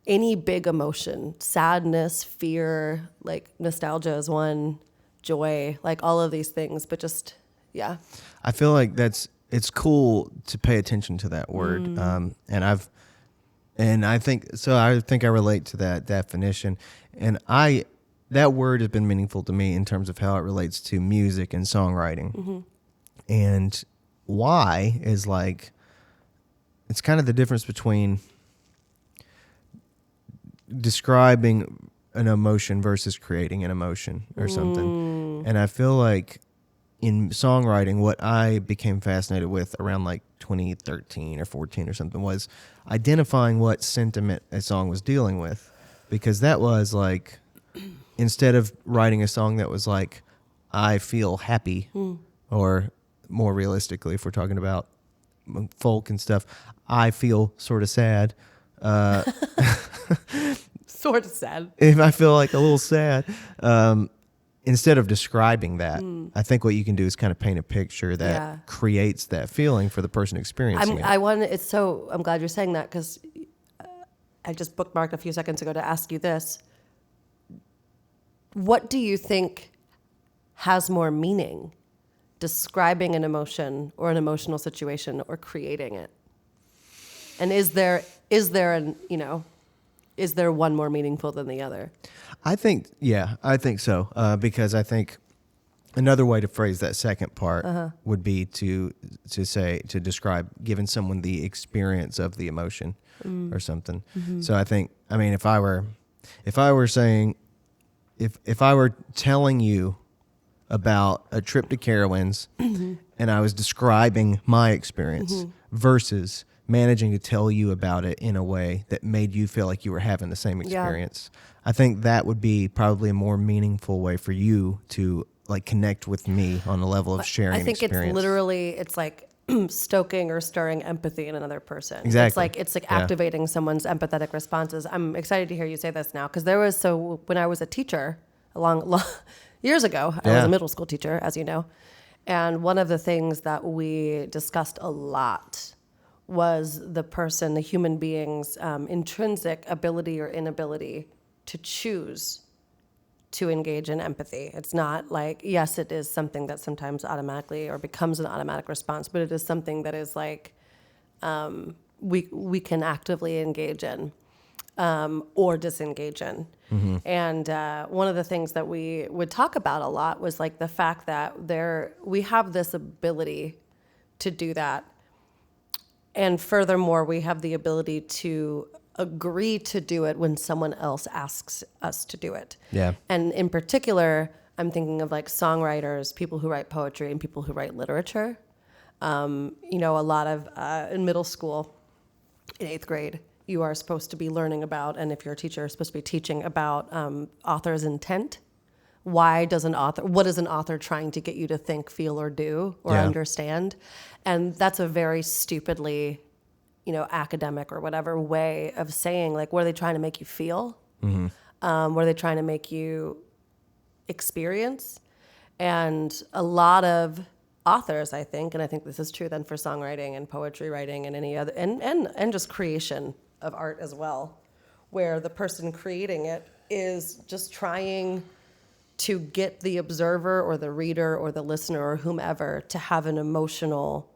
any big emotion, sadness, fear, like nostalgia is one, joy, like all of these things, but just, yeah. I feel like it's cool to pay attention to that word. And I think I relate to that definition. And that word has been meaningful to me in terms of how it relates to music and songwriting. And why is like, it's kind of the difference between describing an emotion versus creating an emotion or something. And I feel like in songwriting, what I became fascinated with around like 2013 or 14 or something was identifying what sentiment a song was dealing with. Because that was like, instead of writing a song that was like, I feel happy, or more realistically, if we're talking about folk and stuff, I feel sort of sad. Sort of sad. If I feel like a little sad, instead of describing that, I think what you can do is kind of paint a picture that creates that feeling for the person experiencing it. I'm glad you're saying that, because I just bookmarked a few seconds ago to ask you this. What do you think has more meaning? Describing an emotion or an emotional situation, or creating it? And is there one more meaningful than the other? I think so. Because I think another way to phrase that second part would be to describe giving someone the experience of the emotion or something. So I think, if I were if I were saying, if I were telling you about a trip to Carowinds and I was describing my experience versus managing to tell you about it in a way that made you feel like you were having the same experience, I think that would be probably a more meaningful way for you to like connect with me on the level of sharing I think experience. it's literally, it's like stoking or stirring empathy in another person. Exactly. It's like Yeah. activating someone's empathetic responses. I'm excited to hear you say this now because when I was a teacher long years ago, I was Yeah. a middle school teacher, as you know, and one of the things that we discussed a lot was the human being's intrinsic ability or inability to choose to engage in empathy. It's not like, yes, it is something that sometimes automatically or becomes an automatic response, but it is something that is like we can actively engage in or disengage in. And one of the things that we would talk about a lot was like the fact that we have this ability to do that. And furthermore, we have the ability to agree to do it when someone else asks us to do it. Yeah. And in particular, I'm thinking of like songwriters, people who write poetry, and people who write literature. A lot of in middle school, in 8th grade, you are supposed to be learning about, and if you're a teacher, supposed to be teaching about author's intent. What is an author trying to get you to think, feel, or do, or understand? And that's a very stupidly, academic or whatever way of saying, like, what are they trying to make you feel? What are they trying to make you experience? And a lot of authors, I think, and I think this is true then for songwriting and poetry writing and any other, and just creation of art as well, where the person creating it is just trying to get the observer or the reader or the listener or whomever to have an emotional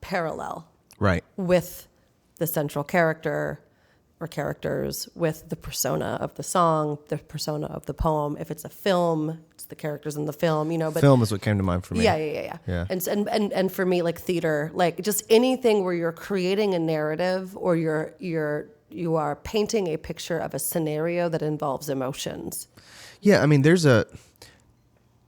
parallel Right. with the central character or characters, with the persona of the song, the persona of the poem. If it's a film, it's the characters in the film, But Film is what came to mind for me. Yeah. And for me, like theater, like just anything where you're creating a narrative or you are painting a picture of a scenario that involves emotions. Yeah, I mean,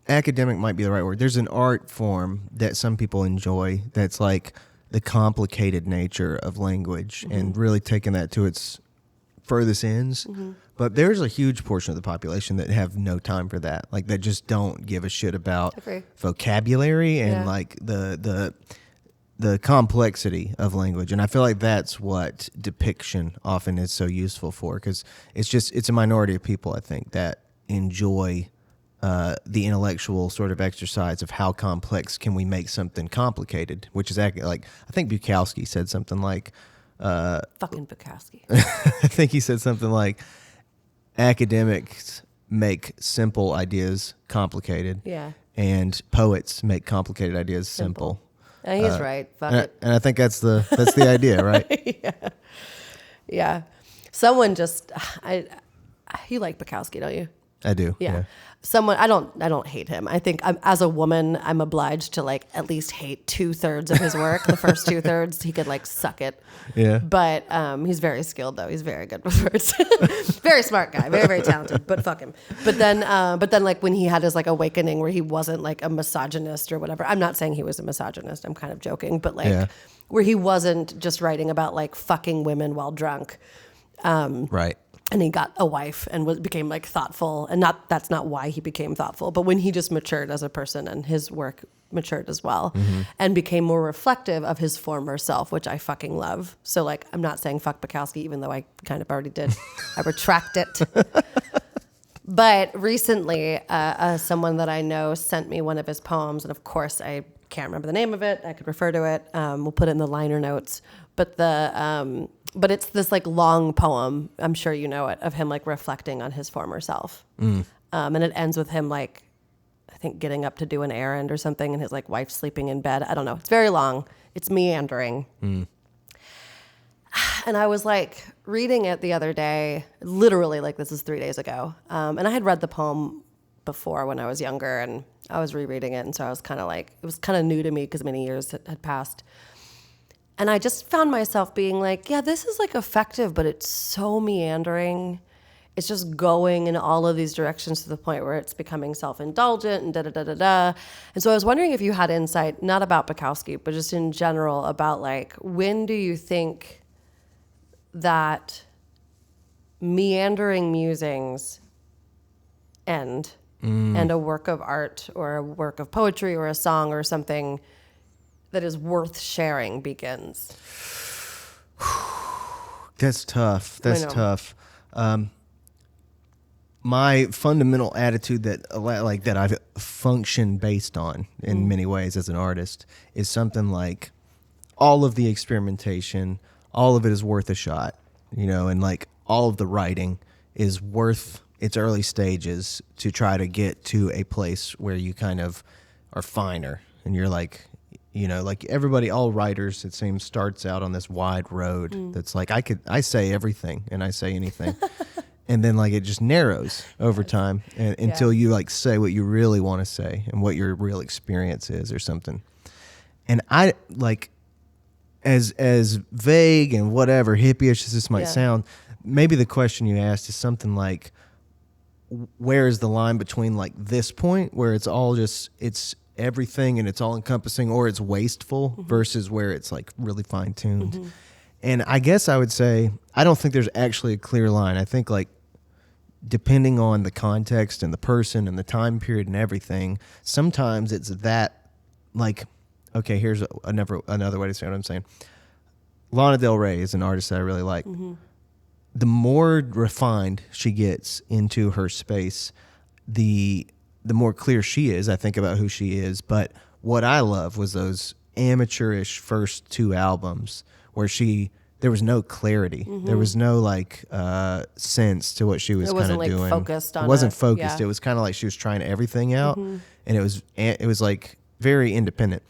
academic might be the right word. There's an art form that some people enjoy that's like the complicated nature of language and really taking that to its furthest ends. But there's a huge portion of the population that have no time for that, like that just don't give a shit about vocabulary and like the complexity of language. And I feel like that's what depiction often is so useful for, because it's a minority of people, I think, that enjoy the intellectual sort of exercise of how complex can we make something complicated, which is like, I think Bukowski said something like, fucking Bukowski. I think he said something like, academics make simple ideas complicated. Yeah. And poets make complicated ideas simple. And he's right. Fuck it. And I think that's the idea, right? Yeah. Someone just, you like Bukowski, don't you? I do. Yeah. I don't hate him. I think as a woman, I'm obliged to like at least hate 2/3 of his work. The first 2/3, he could like suck it. Yeah. But he's very skilled though. He's very good with words. Very smart guy. Very, very talented, but fuck him. But then like when he had his like awakening where he wasn't like a misogynist or whatever. I'm not saying he was a misogynist. I'm kind of joking, but like where he wasn't just writing about like fucking women while drunk. Right. And he got a wife and became like thoughtful, and that's not why he became thoughtful, but when he just matured as a person and his work matured as well and became more reflective of his former self, which I fucking love. So like, I'm not saying fuck Bukowski, even though I kind of already did. I retract it. But recently, someone that I know sent me one of his poems, and of course I can't remember the name of it. I could refer to it. We'll put it in the liner notes. But it's this like long poem, I'm sure you know it, of him like reflecting on his former self. And it ends with him like, I think getting up to do an errand or something, and his like wife sleeping in bed. I don't know. It's very long. It's meandering. And I was like reading it the other day, literally like this is 3 days ago. And I had read the poem before when I was younger, and I was rereading it. And so I was kind of like, it was kind of new to me because many years had passed. And I just found myself being like, yeah, this is like effective, but it's so meandering. it's just going in all of these directions to the point where it's becoming self-indulgent and da-da-da-da-da. And so I was wondering if you had insight, not about Bukowski, but just in general about like, when do you think that meandering musings end and a work of art or a work of poetry or a song or something that is worth sharing begins? That's tough. That's I know. tough. My fundamental attitude that I've functioned based on in many ways as an artist is something like all of the experimentation, all of it is worth a shot, and like all of the writing is worth its early stages to try to get to a place where you kind of are finer and you're like, like everybody, all writers, it seems, starts out on this wide road that's like, I say everything and I say anything. And then like it just narrows over time until you like say what you really want to say and what your real experience is or something. And I like, as vague and whatever hippie-ish as this might sound, maybe the question you asked is something like, where is the line between like this point where it's all just, it's everything and it's all encompassing, or it's wasteful versus where it's like really fine tuned. And I guess I would say, I don't think there's actually a clear line. I think like, depending on the context and the person and the time period and everything, sometimes it's that like, okay, here's another way to say what I'm saying. Lana Del Rey is an artist that I really like. The more refined she gets into her space, the more clear she is, I think, about who she is. But what I love was those amateurish first two albums where there was no clarity. There was no like sense to what she was kind of doing. Focused on it wasn't focused. Yeah. It was kind of like she was trying everything out, and it was like very independent.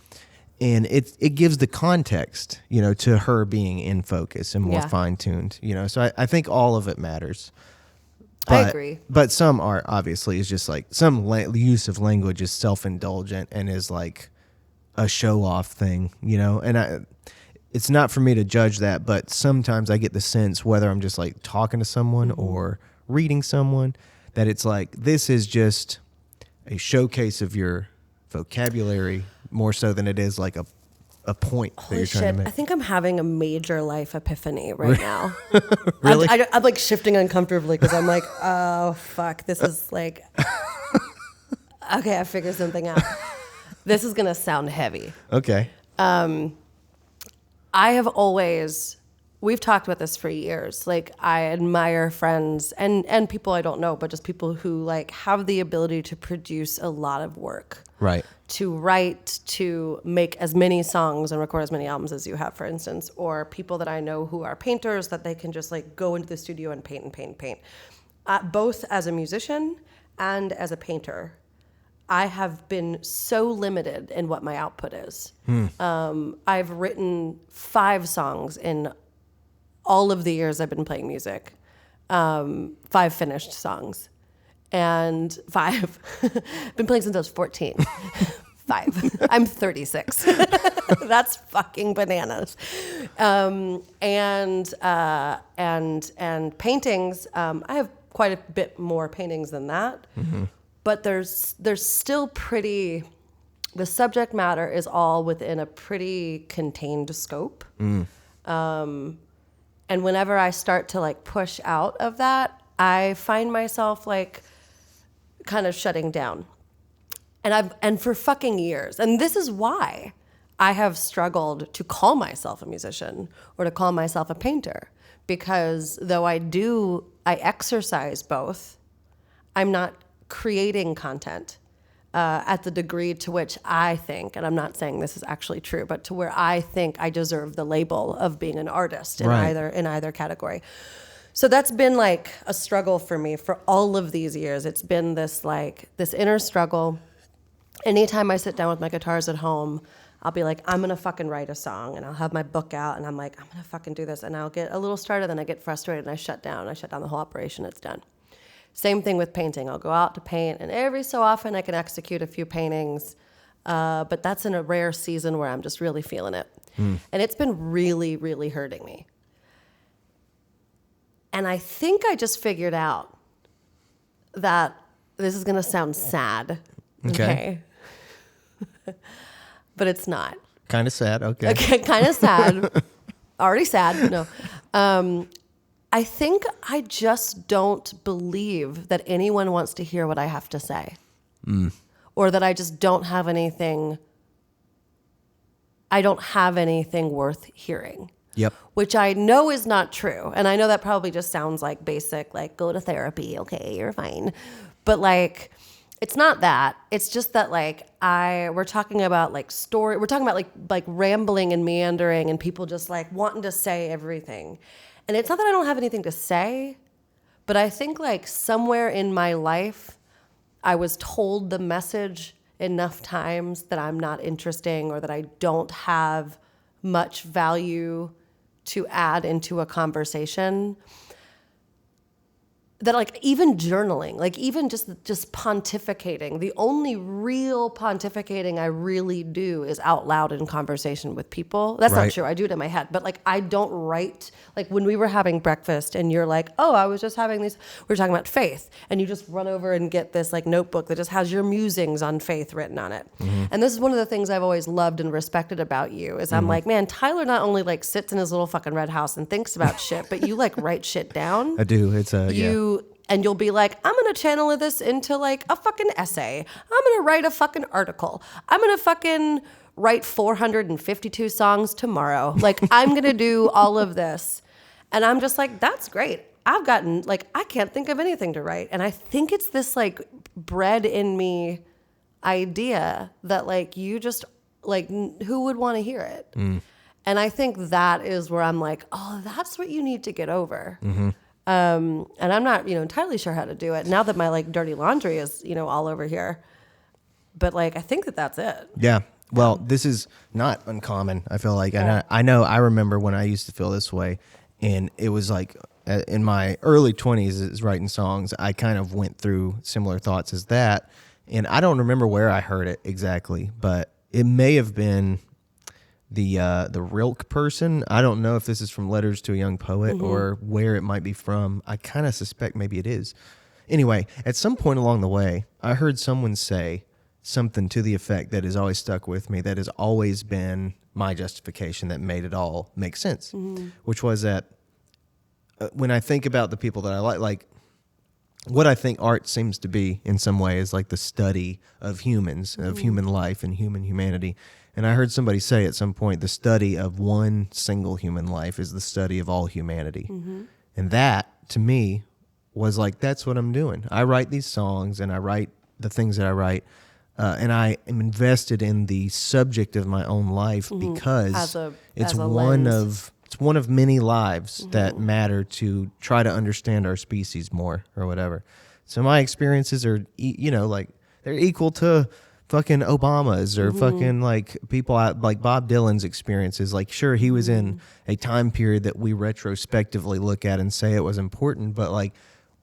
And it gives the context, to her being in focus and more fine tuned, So I think all of it matters. But, I agree. But some art obviously is just like some use of language is self indulgent and is like a show off thing, And it's not for me to judge that, but sometimes I get the sense, whether I'm just like talking to someone or reading someone, that it's like, this is just a showcase of your vocabulary more so than it is like a point that you're trying to make. I think I'm having a major life epiphany right now. Really? I'm like shifting uncomfortably because I'm like, oh, fuck. This is like, okay, I figured something out. This is going to sound heavy. Okay. I have always, we've talked about this for years. Like, I admire friends and people I don't know, but just people who like have the ability to produce a lot of work. Right. To write, to make as many songs and record as many albums as you have, for instance, or people that I know who are painters that they can just like go into the studio and paint and paint and paint. Both as a musician and as a painter, I have been so limited in what my output is. I've written 5 songs in all of the years I've been playing music, 5 finished songs, and 5 been playing since I was 14. 5. I'm 36. That's fucking bananas. And paintings. I have quite a bit more paintings than that. But there's still pretty, the subject matter is all within a pretty contained scope. And whenever I start to like push out of that, I find myself like kind of shutting down. And for fucking years. And this is why I have struggled to call myself a musician or to call myself a painter. Because though I exercise both, I'm not creating content at the degree to which I think, and I'm not saying this is actually true, but to where I think I deserve the label of being an artist in either category. So that's been like a struggle for me for all of these years. It's been this inner struggle. Anytime I sit down with my guitars at home, I'll be like, I'm gonna fucking write a song, and I'll have my book out, and I'm like, I'm gonna fucking do this, and I'll get a little started, then I get frustrated, and I shut down the whole operation. It's done. Same thing with painting. I'll go out to paint, and every so often I can execute a few paintings, but that's in a rare season where I'm just really feeling it. And it's been really, really hurting me. And I think I just figured out that this is going to sound sad. Okay. But it's not. Kind of sad. Okay. Okay, kind of sad. Already sad. No. I think I just don't believe that anyone wants to hear what I have to say. Or that I just don't have anything. I don't have anything worth hearing. Yep. Which I know is not true. And I know that probably just sounds like basic, like go to therapy. Okay, you're fine. But like, it's not that. It's just that like we're talking about like story. We're talking about like rambling and meandering and people just like wanting to say everything. And it's not that I don't have anything to say, but I think like somewhere in my life, I was told the message enough times that I'm not interesting or that I don't have much value to add into a conversation. That like even journaling, like even just pontificating, the only real pontificating I really do is out loud in conversation with people. That's not Right. true. I do it in my head, but like I don't write. Like when we were having breakfast and you're like, oh, I was just having these, we were talking about faith, and you just run over and get this like notebook that just has your musings on faith written on it. And this is one of the things I've always loved and respected about you is I'm like, man, Tyler not only like sits in his little fucking red house and thinks about shit, but you like write shit down. I do. It's a And you'll be like, I'm going to channel this into like a fucking essay. I'm going to write a fucking article. I'm going to fucking write 452 songs tomorrow. Like, I'm going to do all of this. And I'm just like, that's great. I've gotten, like, I can't think of anything to write. And I think it's this like bred in me idea that like you just, like, who would want to hear it? And I think that is where I'm like, oh, that's what you need to get over. And I'm not, entirely sure how to do it now that my like dirty laundry is, all over here. But like, I think that that's it. Yeah. Well, this is not uncommon, I feel like. And I remember when I used to feel this way, and it was like in my early 20s is writing songs, I kind of went through similar thoughts as that. And I don't remember where I heard it exactly, but it may have been the Rilke person. I don't know if this is from Letters to a Young Poet or where it might be from. I kind of suspect maybe it is. Anyway, at some point along the way, I heard someone say something to the effect that has always stuck with me, that has always been my justification that made it all make sense, which was that when I think about the people that I like what I think art seems to be in some way is like the study of humans, of human life and human humanity. And I heard somebody say at some point, the study of one single human life is the study of all humanity. And that, to me, was like, that's what I'm doing. I write these songs and I write the things that I write. And I am invested in the subject of my own life because it's one of many lives that matter to try to understand our species more or whatever. So my experiences are, like they're equal to fucking Obama's or fucking like people like Bob Dylan's experiences. Like, sure, he was in a time period that we retrospectively look at and say it was important, but like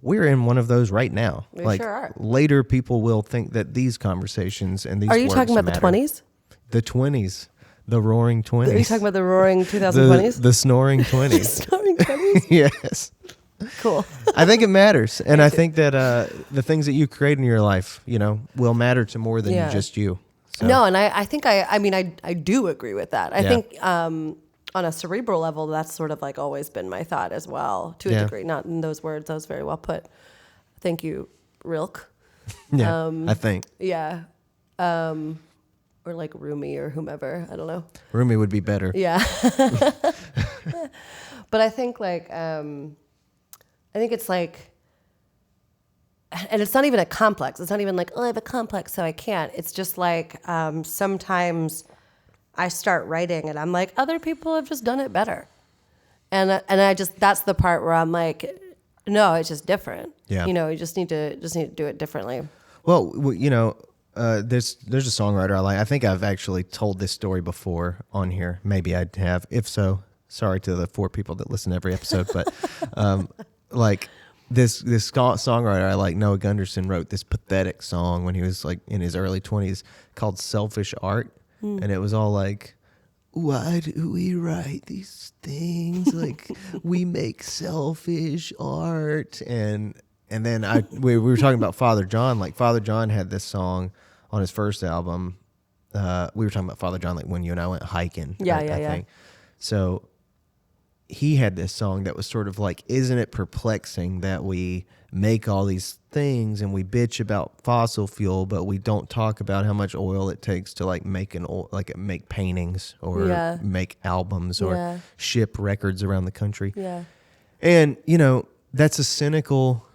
we're in one of those right now. We like sure are. Later people will think that these conversations and these Are you works talking about matter. the 20s? The 20s. The roaring 20s. Are you talking about the roaring 2020s? The snoring 20s. Snoring 20s? Yes. Cool. I think it matters. And I think that the things that you create in your life, will matter to more than just you. So. No, and I think I do agree with that. I think on a cerebral level, that's sort of like always been my thought as well, to a degree. Not in those words. That was very well put. Thank you, Rilke. Yeah, I think. Yeah. Or like Rumi or whomever. I don't know. Rumi would be better. Yeah. But I think like, I think it's like, and it's not even a complex. It's not even like, oh, I have a complex, so I can't. It's just like sometimes I start writing and I'm like, other people have just done it better. And I just, that's the part where I'm like, no, it's just different. Yeah. You just need to do it differently. Well, there's a songwriter I like. I think I've actually told this story before on here. Maybe I have. If so, sorry to the 4 people that listen to every episode. But like this songwriter I like, Noah Gunderson, wrote this pathetic song when he was like in his early 20s called "Selfish Art," and it was all like, why do we write these things? Like, we make selfish art. And And then we were talking about Father John. Like Father John had this song on his first album. We were talking about Father John like when you and I went hiking. Yeah, I yeah. think. So he had this song that was sort of like, isn't it perplexing that we make all these things and we bitch about fossil fuel, but we don't talk about how much oil it takes to like make make paintings or Yeah. make albums Yeah. or ship records around the country. Yeah. And, that's a cynical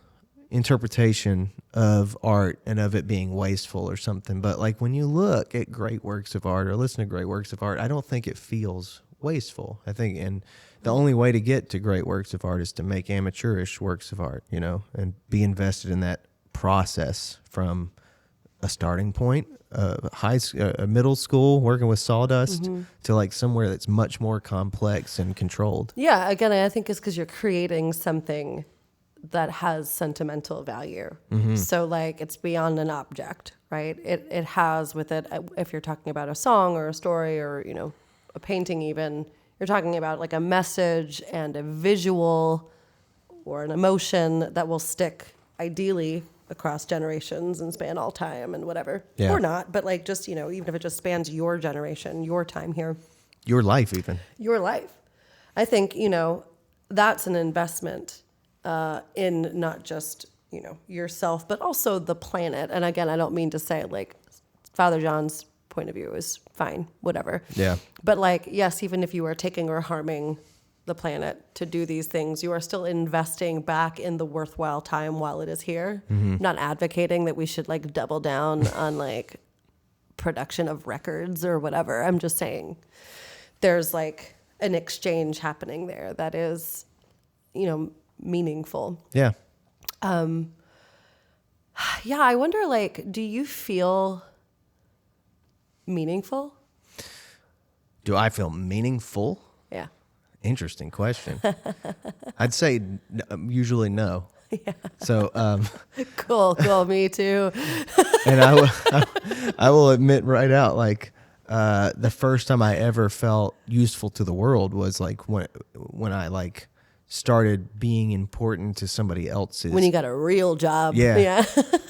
interpretation of art and of it being wasteful or something. But like when you look at great works of art or listen to great works of art, I don't think it feels wasteful. I think, and the only way to get to great works of art is to make amateurish works of art, and be invested in that process from a starting point, a middle school working with sawdust to like somewhere that's much more complex and controlled. Yeah, again, I think it's because you're creating something that has sentimental value. So like it's beyond an object, right? It has with it, if you're talking about a song or a story or, a painting even, you're talking about like a message and a visual or an emotion that will stick ideally across generations and span all time and whatever. Yeah. Or not, but like just, even if it just spans your generation, your time here. Your life even. Your life. I think, that's an investment in not just, yourself, but also the planet. And again, I don't mean to say like Father John's point of view is fine, whatever. Yeah. But like, yes, even if you are taking or harming the planet to do these things, you are still investing back in the worthwhile time while it is here. Not advocating that we should like double down on like production of records or whatever. I'm just saying there's like an exchange happening there that is, meaningful. Yeah. Yeah, I wonder, like, do you feel meaningful? Do I feel meaningful? Yeah. Interesting question. I'd say usually no. Yeah. So, Cool. Me too. and I will admit right out, like, the first time I ever felt useful to the world was like when I like started being important to somebody else's. When you got a real job. Yeah.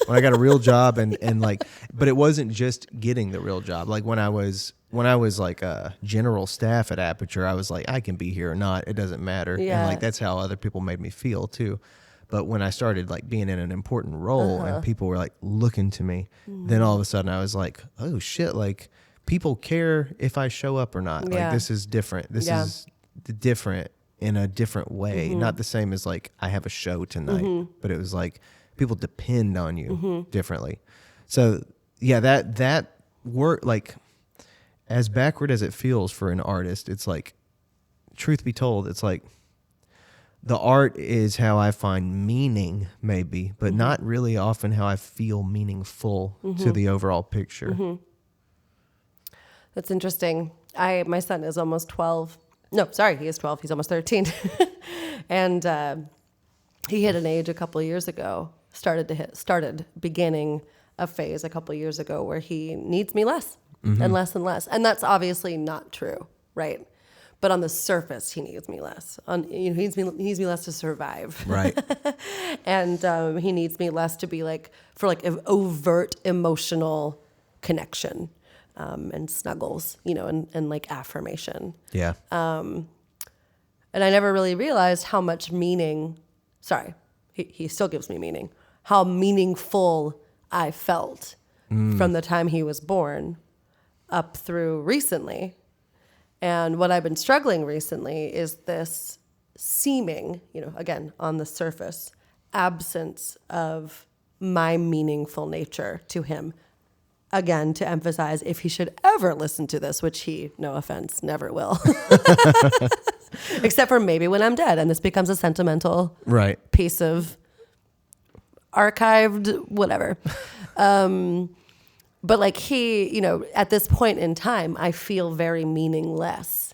When I got a real job and like, but it wasn't just getting the real job. Like when I was like a general staff at Aperture, I was like, I can be here or not. It doesn't matter. Yeah. And like, that's how other people made me feel too. But when I started like being in an important role and people were like looking to me, then all of a sudden I was like, oh shit, like people care if I show up or not. Yeah. Like this is different. This is different in a different way. Not the same as like I have a show tonight, but it was like people depend on you differently. So yeah, that work, like as backward as it feels for an artist, it's like, truth be told, it's like the art is how I find meaning maybe, but not really often how I feel meaningful to the overall picture. That's interesting. My son is almost 12. No, sorry, he is 12. He's almost 13. And he hit an age a couple of years ago, started beginning a phase a couple of years ago where he needs me less and less and less. And that's obviously not true, right? But on the surface, he needs me less. He needs me less to survive. Right. And he needs me less to be like, for like an overt emotional connection. And snuggles, and like affirmation. Yeah. And I never really realized how much meaning, he still gives me meaning, how meaningful I felt from the time he was born up through recently. And what I've been struggling recently is this seeming, again, on the surface, absence of my meaningful nature to him. Again, to emphasize, if he should ever listen to this, which he, no offense, never will. Except for maybe when I'm dead and this becomes a sentimental piece of archived whatever. But like he, at this point in time, I feel very meaningless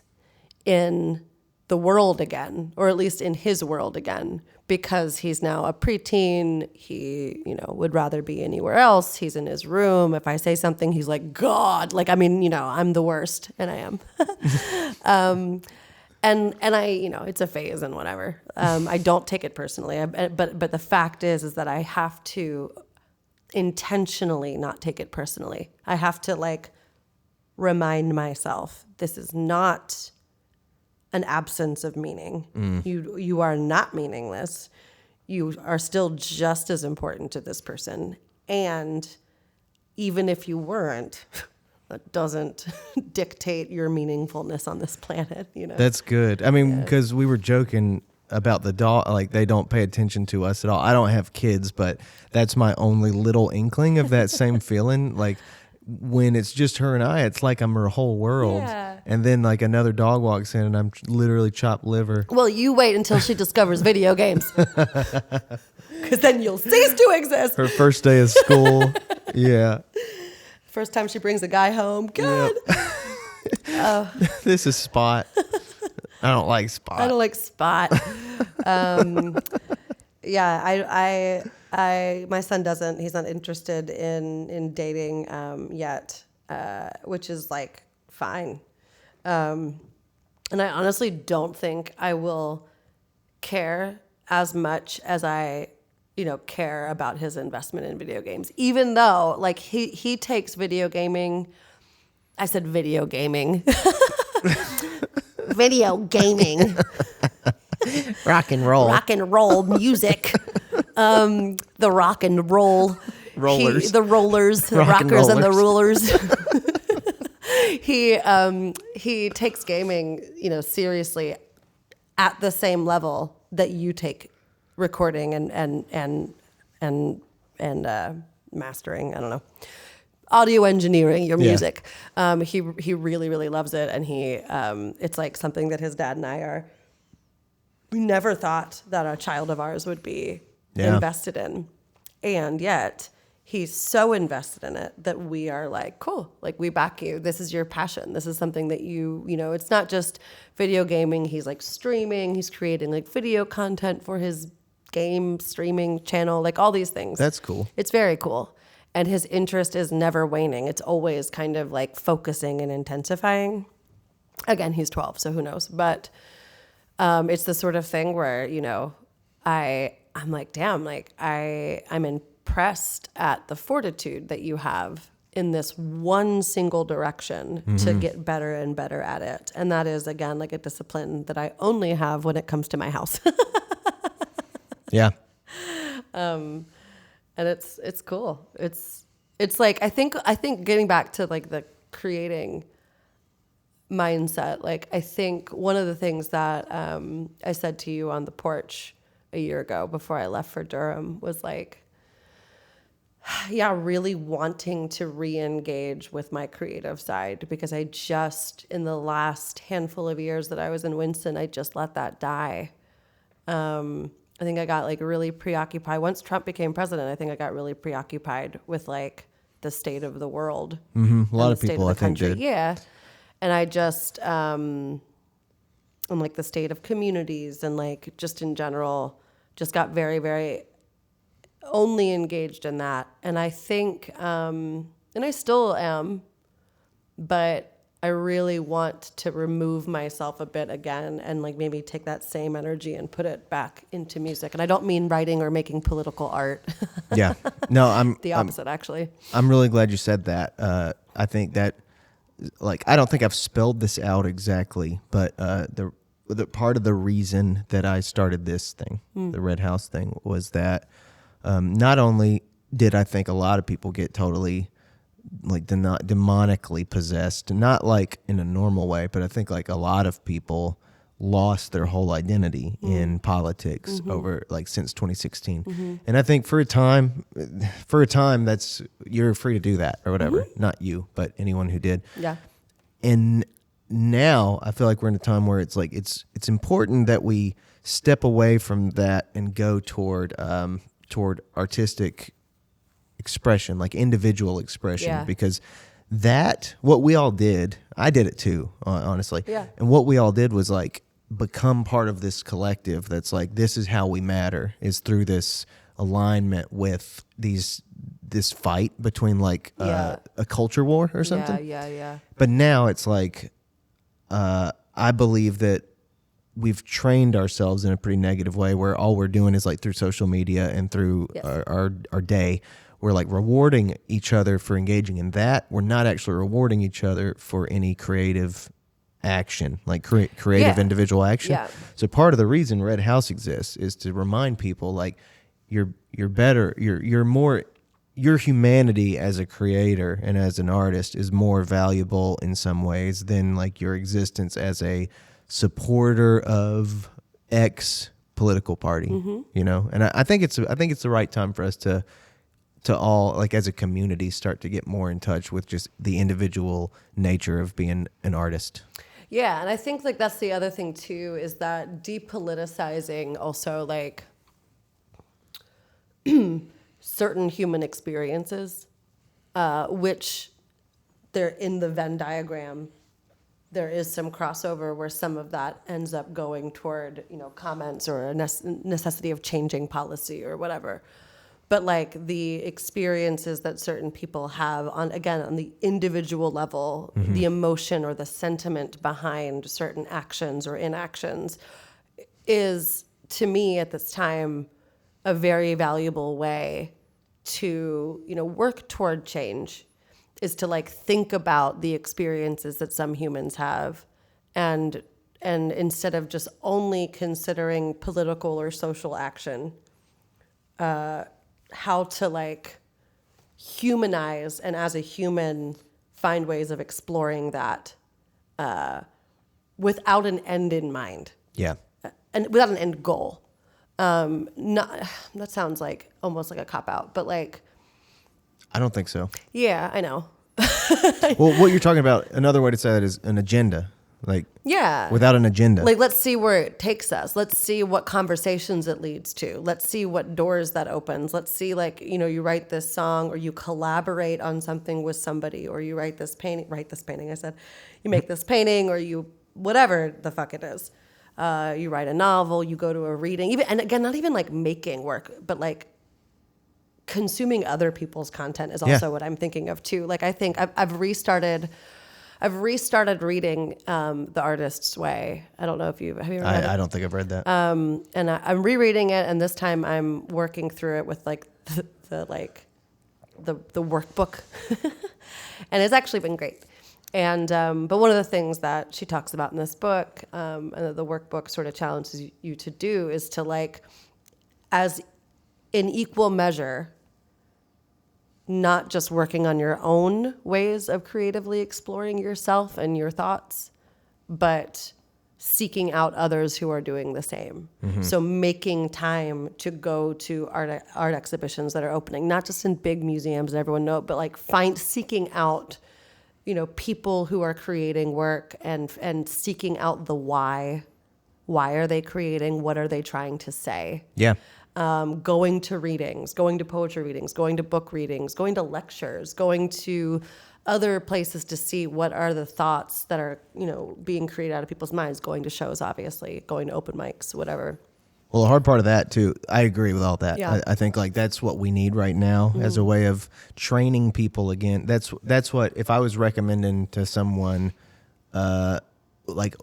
in the world again, or at least in his world again, because he's now a preteen. He, would rather be anywhere else. He's in his room. If I say something, he's like, God, like, I'm the worst, and I am. And I, it's a phase and whatever. I don't take it personally. But the fact is that I have to intentionally not take it personally. I have to like remind myself this is not an absence of meaning. You are not meaningless. You are still just as important to this person. And even if you weren't, that doesn't dictate your meaningfulness on this planet, That's good. I mean, because we were joking about the dog, like they don't pay attention to us at all. I don't have kids, but that's my only little inkling of that same feeling. Like when it's just her and I, it's like I'm her whole world. Yeah. And then like another dog walks in and I'm literally chopped liver. Well, you wait until she discovers video games. Because then you'll cease to exist. Her first day of school. Yeah. First time she brings a guy home. Good. Yep. This is Spot. I don't like Spot. I don't like Spot. Yeah, my son doesn't. He's not interested in dating yet, which is like fine. And I honestly don't think I will care as much as I, care about his investment in video games. Even though, like, he takes video gaming. I said video gaming. Video gaming. Rock and roll. Rock and roll music. The rock and roll. Rollers. The rollers, the Rock and rockers and the rollers. rulers. He takes gaming, seriously at the same level that you take recording and mastering. I don't know. Audio engineering your music. He really, really loves it. And it's like something that his dad and I we never thought that a child of ours would be invested in. And yet he's so invested in it that we are like, cool, like we back you. This is your passion. This is something that it's not just video gaming. He's like streaming. He's creating like video content for his game streaming channel, like all these things. That's cool. It's very cool. And his interest is never waning. It's always kind of like focusing and intensifying. Again, he's 12, so who knows? But it's the sort of thing where, I'm like, damn, like I'm impressed at the fortitude that you have in this one single direction to get better and better at it. And that is, again, like a discipline that I only have when it comes to my house. Yeah. And it's cool. It's like, I think getting back to like the creating mindset, like I think one of the things that I said to you on the porch a year ago before I left for Durham was like, really wanting to re-engage with my creative side, because I just, in the last handful of years that I was in Winston, I just let that die. I think I got like really preoccupied. Once Trump became president, I think I got really preoccupied with like the state of the world. Mm-hmm. A lot of people, I think, did. Yeah. And I just, and like the state of communities and like just in general, just got very, very only engaged in that. And I think, and I still am, but I really want to remove myself a bit again and like maybe take that same energy and put it back into music. And I don't mean writing or making political art. Yeah. No, I'm the opposite, actually. I'm really glad you said that. I think that, like, I don't think I've spelled this out exactly, but the part of the reason that I started this thing, the Red House thing, was that not only did I think a lot of people get totally like demonically possessed, not like in a normal way, but I think like a lot of people lost their whole identity in politics over like since 2016. And I think for a time that's, you're free to do that or whatever. Not you, but anyone who did. Yeah. And now I feel like we're in a time where it's like it's important that we step away from that and go toward artistic expression, like individual expression, because that, what we all did, I did it too, honestly. Yeah. And what we all did was like become part of this collective that's like, this is how we matter, is through this alignment with this fight between like a culture war or something. Yeah. But now it's like, I believe that we've trained ourselves in a pretty negative way where all we're doing is like through social media and through Yes. our day, we're like rewarding each other for engaging in that. We're not actually rewarding each other for any creative action, like creative Yeah. individual action. Yeah. So part of the reason Red House exists is to remind people like you're better, you're more, your humanity as a creator and as an artist is more valuable in some ways than like your existence as a supporter of X political party, you know? And I think it's the right time for us to all, like as a community, start to get more in touch with just the individual nature of being an artist. Yeah, and I think like that's the other thing too, is that depoliticizing also like certain human experiences, which they're in the Venn diagram. There is some crossover where some of that ends up going toward, you know, comments or a necessity of changing policy or whatever. But like the experiences that certain people have on the individual level, the emotion or the sentiment behind certain actions or inactions is, to me at this time, a very valuable way to, you know, work toward change, is to like think about the experiences that some humans have, and instead of just only considering political or social action, how to like humanize and as a human find ways of exploring that without an end in mind Yeah. and without an end goal. Not that sounds like almost like a cop out, but like, I don't think so. yeah, I know. Well, what you're talking about, another way to say that is an agenda. Like, Yeah. without an agenda. Like, let's see where it takes us. Let's see what conversations it leads to. Let's see what doors that opens. Let's see, like, you know, you write this song or you collaborate on something with somebody, or you write this painting, I said, you make this painting, or you, whatever the fuck it is. You write a novel, you go to a reading, even, and again, not even like making work, but like consuming other people's content is also what I'm thinking of too. Like, I think I've restarted reading The Artist's Way. I don't know if have you ever read it? I don't think I've read that. And I'm rereading it, and this time I'm working through it with like the workbook, and it's actually been great. And but one of the things that she talks about in this book, and that the workbook sort of challenges you to do, is to like, as in equal measure, not just working on your own ways of creatively exploring yourself and your thoughts, but seeking out others who are doing the same. Mm-hmm. So making time to go to art exhibitions that are opening, not just in big museums that everyone knows, but like seeking out, you know, people who are creating work, and seeking out the why. Why are they creating? What are they trying to say? Yeah. Going to readings, going to poetry readings, going to book readings, going to lectures, going to other places to see what are the thoughts that are, you know, being created out of people's minds, going to shows, obviously, going to open mics, whatever. Well, the hard part of that too, I agree with all that. Yeah. I think like that's what we need right now as a way of training people again. That's what, if I was recommending to someone, like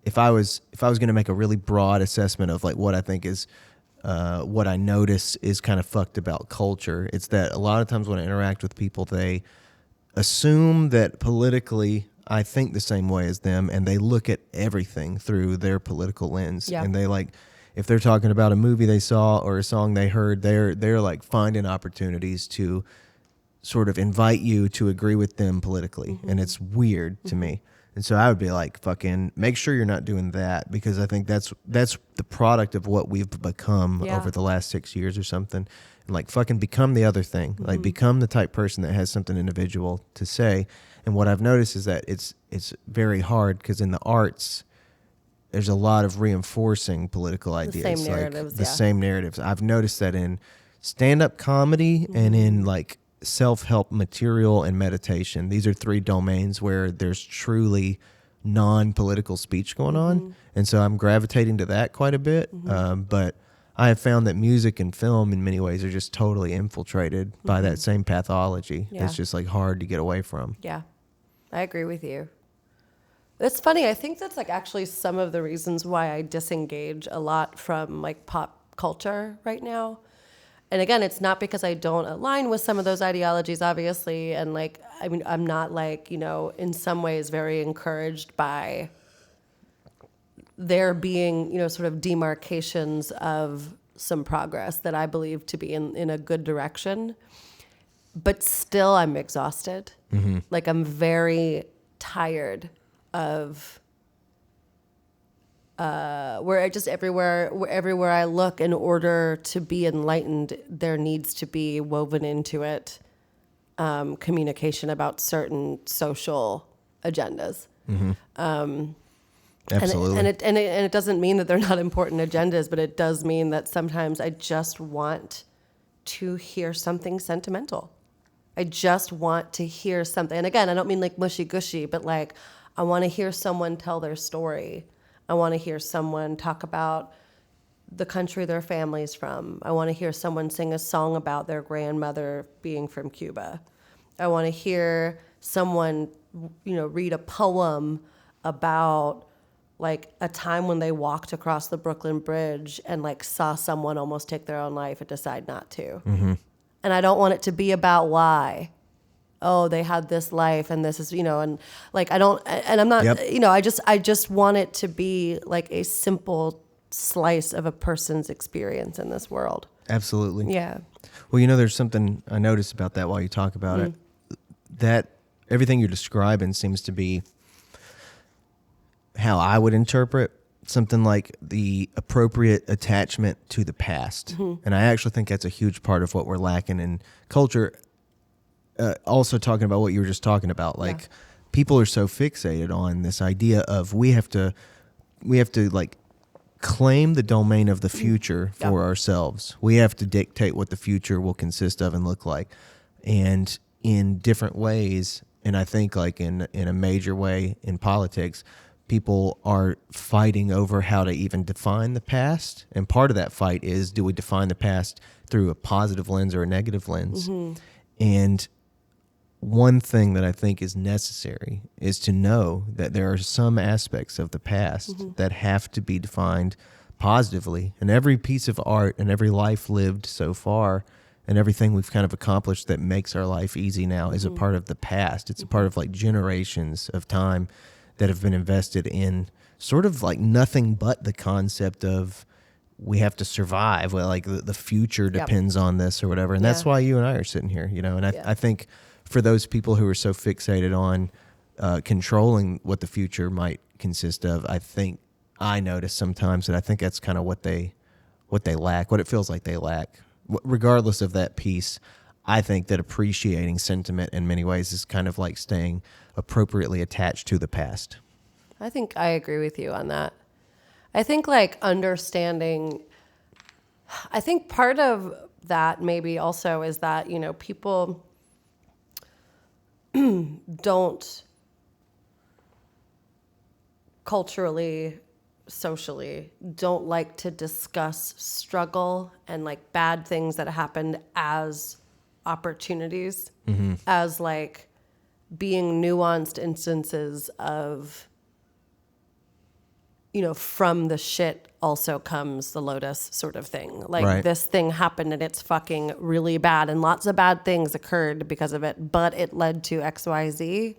if I was going to make a really broad assessment of like what I think is, what I notice is kind of fucked about culture, it's that a lot of times when I interact with people, they assume that politically I think the same way as them, and they look at everything through their political lens. Yeah. And they like, if they're talking about a movie they saw or a song they heard, they're like finding opportunities to sort of invite you to agree with them politically. And it's weird to me. And so I would be like, fucking make sure you're not doing that, because I think that's the product of what we've become over the last 6 years or something. And like fucking become the other thing. Like become the type person that has something individual to say. And what I've noticed is that it's very hard, because in the arts, there's a lot of reinforcing political ideas. same narratives, The same narratives. I've noticed that in stand-up comedy and in like self-help material and meditation. These are three domains where there's truly non-political speech going on. And so I'm gravitating to that quite a bit. But I have found that music and film in many ways are just totally infiltrated by that same pathology. Yeah. It's just like hard to get away from. Yeah, I agree with you. It's funny. I think that's like actually some of the reasons why I disengage a lot from like pop culture right now. And again, it's not because I don't align with some of those ideologies, obviously. And like, I mean, I'm not like, in some ways very encouraged by there being, sort of demarcations of some progress that I believe to be in a good direction. But still, I'm exhausted. Like, I'm very tired of where I just everywhere I look, in order to be enlightened, there needs to be woven into it communication about certain social agendas. Absolutely. And it doesn't mean that they're not important agendas, but it does mean that sometimes I just want to hear something sentimental. I just want to hear something. And again, I don't mean like mushy gushy, but like I want to hear someone tell their story. I want to hear someone talk about the country their family's from. I want to hear someone sing a song about their grandmother being from Cuba. I want to hear someone, read a poem about like a time when they walked across the Brooklyn Bridge and like saw someone almost take their own life and decide not to. And I don't want it to be about why. Oh, they had this life and this is, and like I don't, and I'm not, Yep. I just want it to be like a simple slice of a person's experience in this world. Absolutely. Yeah. Well, there's something I noticed about that while you talk about it. That everything you're describing seems to be how I would interpret something like the appropriate attachment to the past. And I actually think that's a huge part of what we're lacking in culture. Also talking about what you were just talking about, like people are so fixated on this idea of we have to like claim the domain of the future for ourselves. We have to dictate what the future will consist of and look like, and in different ways. And I think like in a major way in politics, people are fighting over how to even define the past. And part of that fight is, do we define the past through a positive lens or a negative lens? And one thing that I think is necessary is to know that there are some aspects of the past that have to be defined positively. And every piece of art and every life lived so far and everything we've kind of accomplished that makes our life easy now is a part of the past. It's a part of like generations of time that have been invested in sort of like nothing but the concept of we have to survive. Well, like the future depends on this or whatever. And that's why you and I are sitting here, and I think for those people who are so fixated on controlling what the future might consist of, I think I notice sometimes that I think that's kind of what they lack, what it feels like they lack. Regardless of that piece, I think that appreciating sentiment in many ways is kind of like staying appropriately attached to the past. I think I agree with you on that. I think like understanding, I think part of that maybe also is that, people don't culturally, socially, don't like to discuss struggle and like bad things that happened as opportunities, as like being nuanced instances of, from the shit also comes the lotus sort of thing. Like this thing happened and it's fucking really bad and lots of bad things occurred because of it, but it led to XYZ.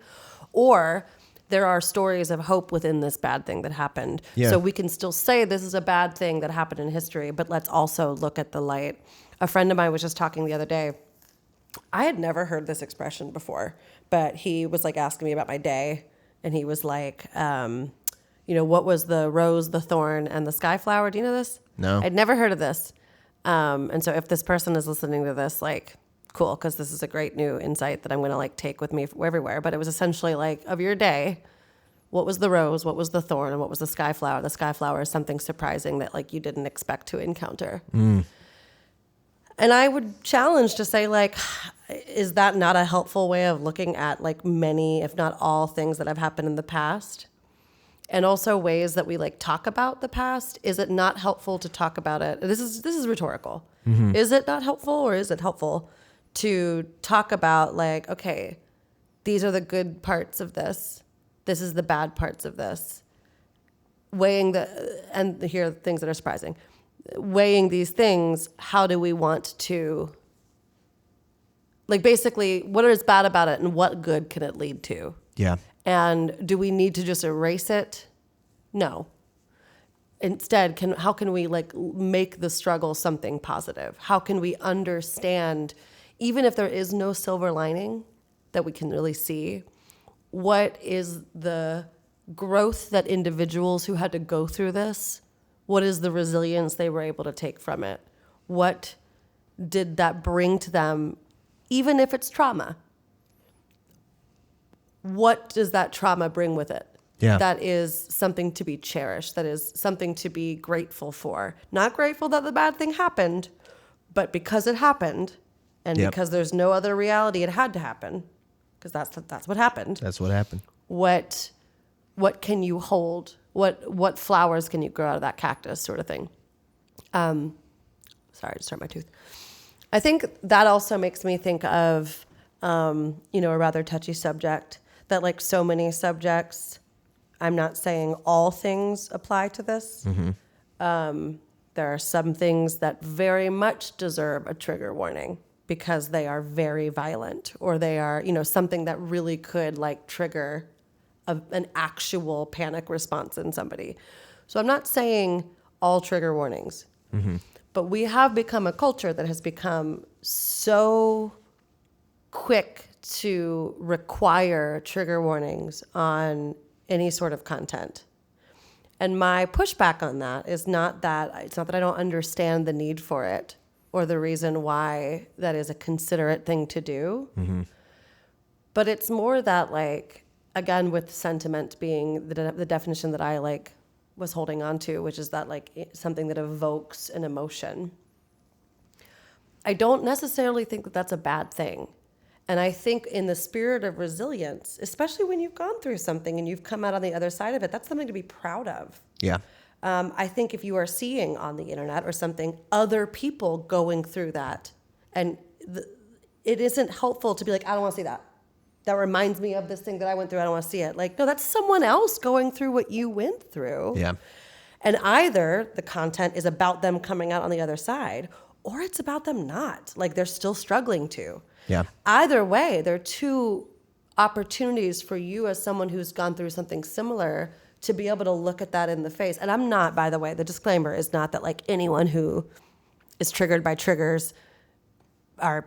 Or there are stories of hope within this bad thing that happened. Yeah. So we can still say this is a bad thing that happened in history, but let's also look at the light. A friend of mine was just talking the other day. I had never heard this expression before, but he was like asking me about my day. And he was like, what was the rose, the thorn, and the sky flower? Do you know this? No. I'd never heard of this. And so if this person is listening to this, like, cool, because this is a great new insight that I'm going to like take with me everywhere. But it was essentially like, of your day, what was the rose, what was the thorn, and what was the sky flower? The sky flower is something surprising that like you didn't expect to encounter. And I would challenge to say, like, is that not a helpful way of looking at like many, if not all, things that have happened in the past? And also ways that we like talk about the past. Is it not helpful to talk about it? This is rhetorical. Is it not helpful, or is it helpful to talk about like, okay, these are the good parts of this This is the bad parts of this. And here are the things that are surprising. Weighing these things, how do we want to, like, basically, what is bad about it and what good can it lead to? Yeah. And do we need to just erase it? No. Instead, how can we like make the struggle something positive? How can we understand, even if there is no silver lining that we can really see, what is the growth that individuals who had to go through this, what is the resilience they were able to take from it? What did that bring to them, even if it's trauma? What does that trauma bring with it? Yeah. That is something to be cherished. That is something to be grateful for. Not grateful that the bad thing happened, but because it happened, and Yep. because there's no other reality, it had to happen, because that's what happened. That's what happened. What can you hold? What flowers can you grow out of that cactus, sort of thing? Sorry, I just hurt my tooth. I think that also makes me think of, a rather touchy subject. That, like so many subjects, I'm not saying all things apply to this. There are some things that very much deserve a trigger warning because they are very violent, or they are, something that really could like trigger an actual panic response in somebody. So I'm not saying all trigger warnings, but we have become a culture that has become so quick to require trigger warnings on any sort of content. And my pushback on that is not that I don't understand the need for it or the reason why that is a considerate thing to do. But it's more that, like, again, with sentiment being the definition that I like was holding on to, which is that like something that evokes an emotion. I don't necessarily think that that's a bad thing. And I think in the spirit of resilience, especially when you've gone through something and you've come out on the other side of it, that's something to be proud of. Yeah. I think if you are seeing on the internet or something other people going through that, and it isn't helpful to be like, I don't want to see that. That reminds me of this thing that I went through. I don't want to see it. Like, no, that's someone else going through what you went through. Yeah. And either the content is about them coming out on the other side, or it's about them not. Like, they're still struggling to. Yeah. Either way, there are two opportunities for you as someone who's gone through something similar to be able to look at that in the face. And I'm not, by the way, the disclaimer is not that like anyone who is triggered by triggers are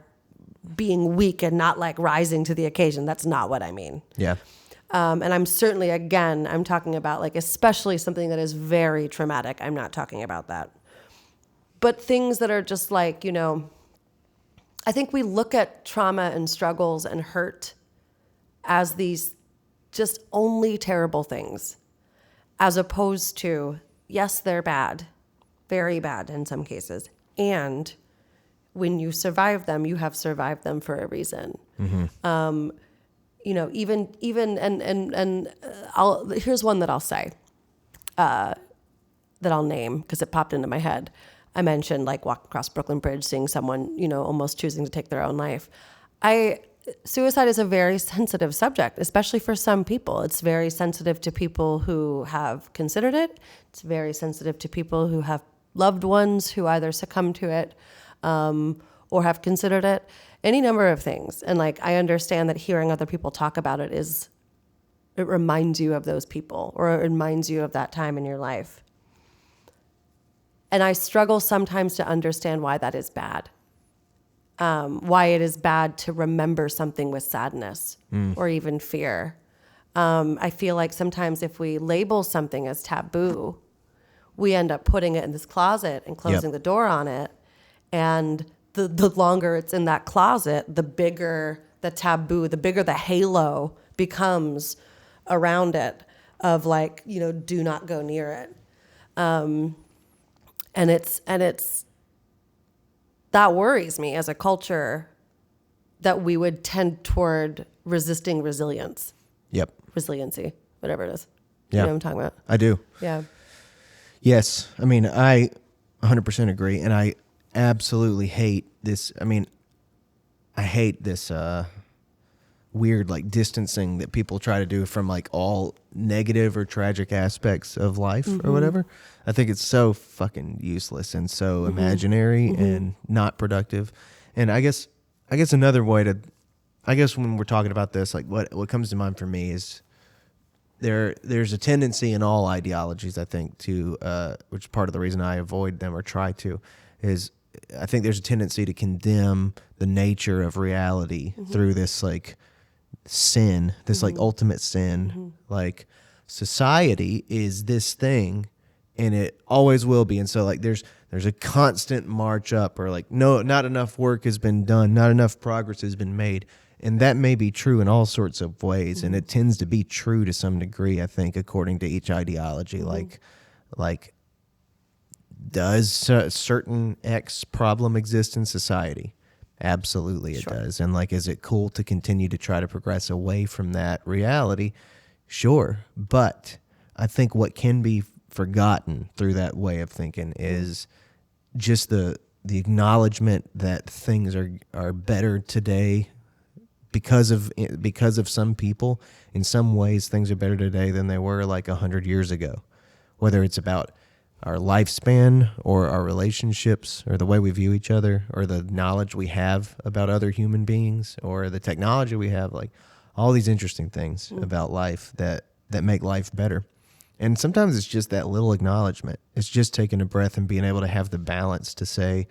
being weak and not like rising to the occasion. That's not what I mean. Yeah. And I'm certainly, again, I'm talking about like especially something that is very traumatic. I'm not talking about that. But things that are just like, I think we look at trauma and struggles and hurt as these just only terrible things, as opposed to, yes, they're bad, very bad in some cases. And when you survive them, you have survived them for a reason. Here's one that I'll say, that I'll name because it popped into my head. I mentioned like walking across Brooklyn Bridge, seeing someone, almost choosing to take their own life. Suicide is a very sensitive subject, especially for some people. It's very sensitive to people who have considered it. It's very sensitive to people who have loved ones who either succumb to it, or have considered it. Any number of things. And like, I understand that hearing other people talk about it reminds you of those people, or it reminds you of that time in your life. And I struggle sometimes to understand why that is bad. Why it is bad to remember something with sadness or even fear. I feel like sometimes if we label something as taboo, we end up putting it in this closet and closing the door on it. And the longer it's in that closet, the bigger the taboo, the bigger the halo becomes around it of like, do not go near it. And it's that worries me as a culture that we would tend toward resisting resiliency, whatever it is. Yeah. You know what I'm talking about? I do. Yeah. Yes. I mean, I 100% agree. And I absolutely hate this. I mean, I hate this weird like distancing that people try to do from like all negative or tragic aspects of life or whatever. I think it's so fucking useless and so imaginary and not productive. And I guess another way to, I guess when we're talking about this, like what comes to mind for me is there's a tendency in all ideologies, I think, to which is part of the reason I avoid them or try to, is I think there's a tendency to condemn the nature of reality through this like sin, this like ultimate sin. Like society is this thing and it always will be. And so like there's a constant march up, or like no, not enough work has been done, not enough progress has been made. And that may be true in all sorts of ways, and it tends to be true to some degree, I think, according to each ideology. Like does a certain X problem exist in society? Absolutely it does. And like, is it cool to continue to try to progress away from that reality? Sure. But I think what can be forgotten through that way of thinking is just the acknowledgement that things are better today because of some people. In some ways, things are better today than they were like 100 years ago. Whether it's about our lifespan or our relationships or the way we view each other or the knowledge we have about other human beings or the technology we have, like all these interesting things about life that make life better. And sometimes it's just that little acknowledgement. It's just taking a breath and being able to have the balance to say,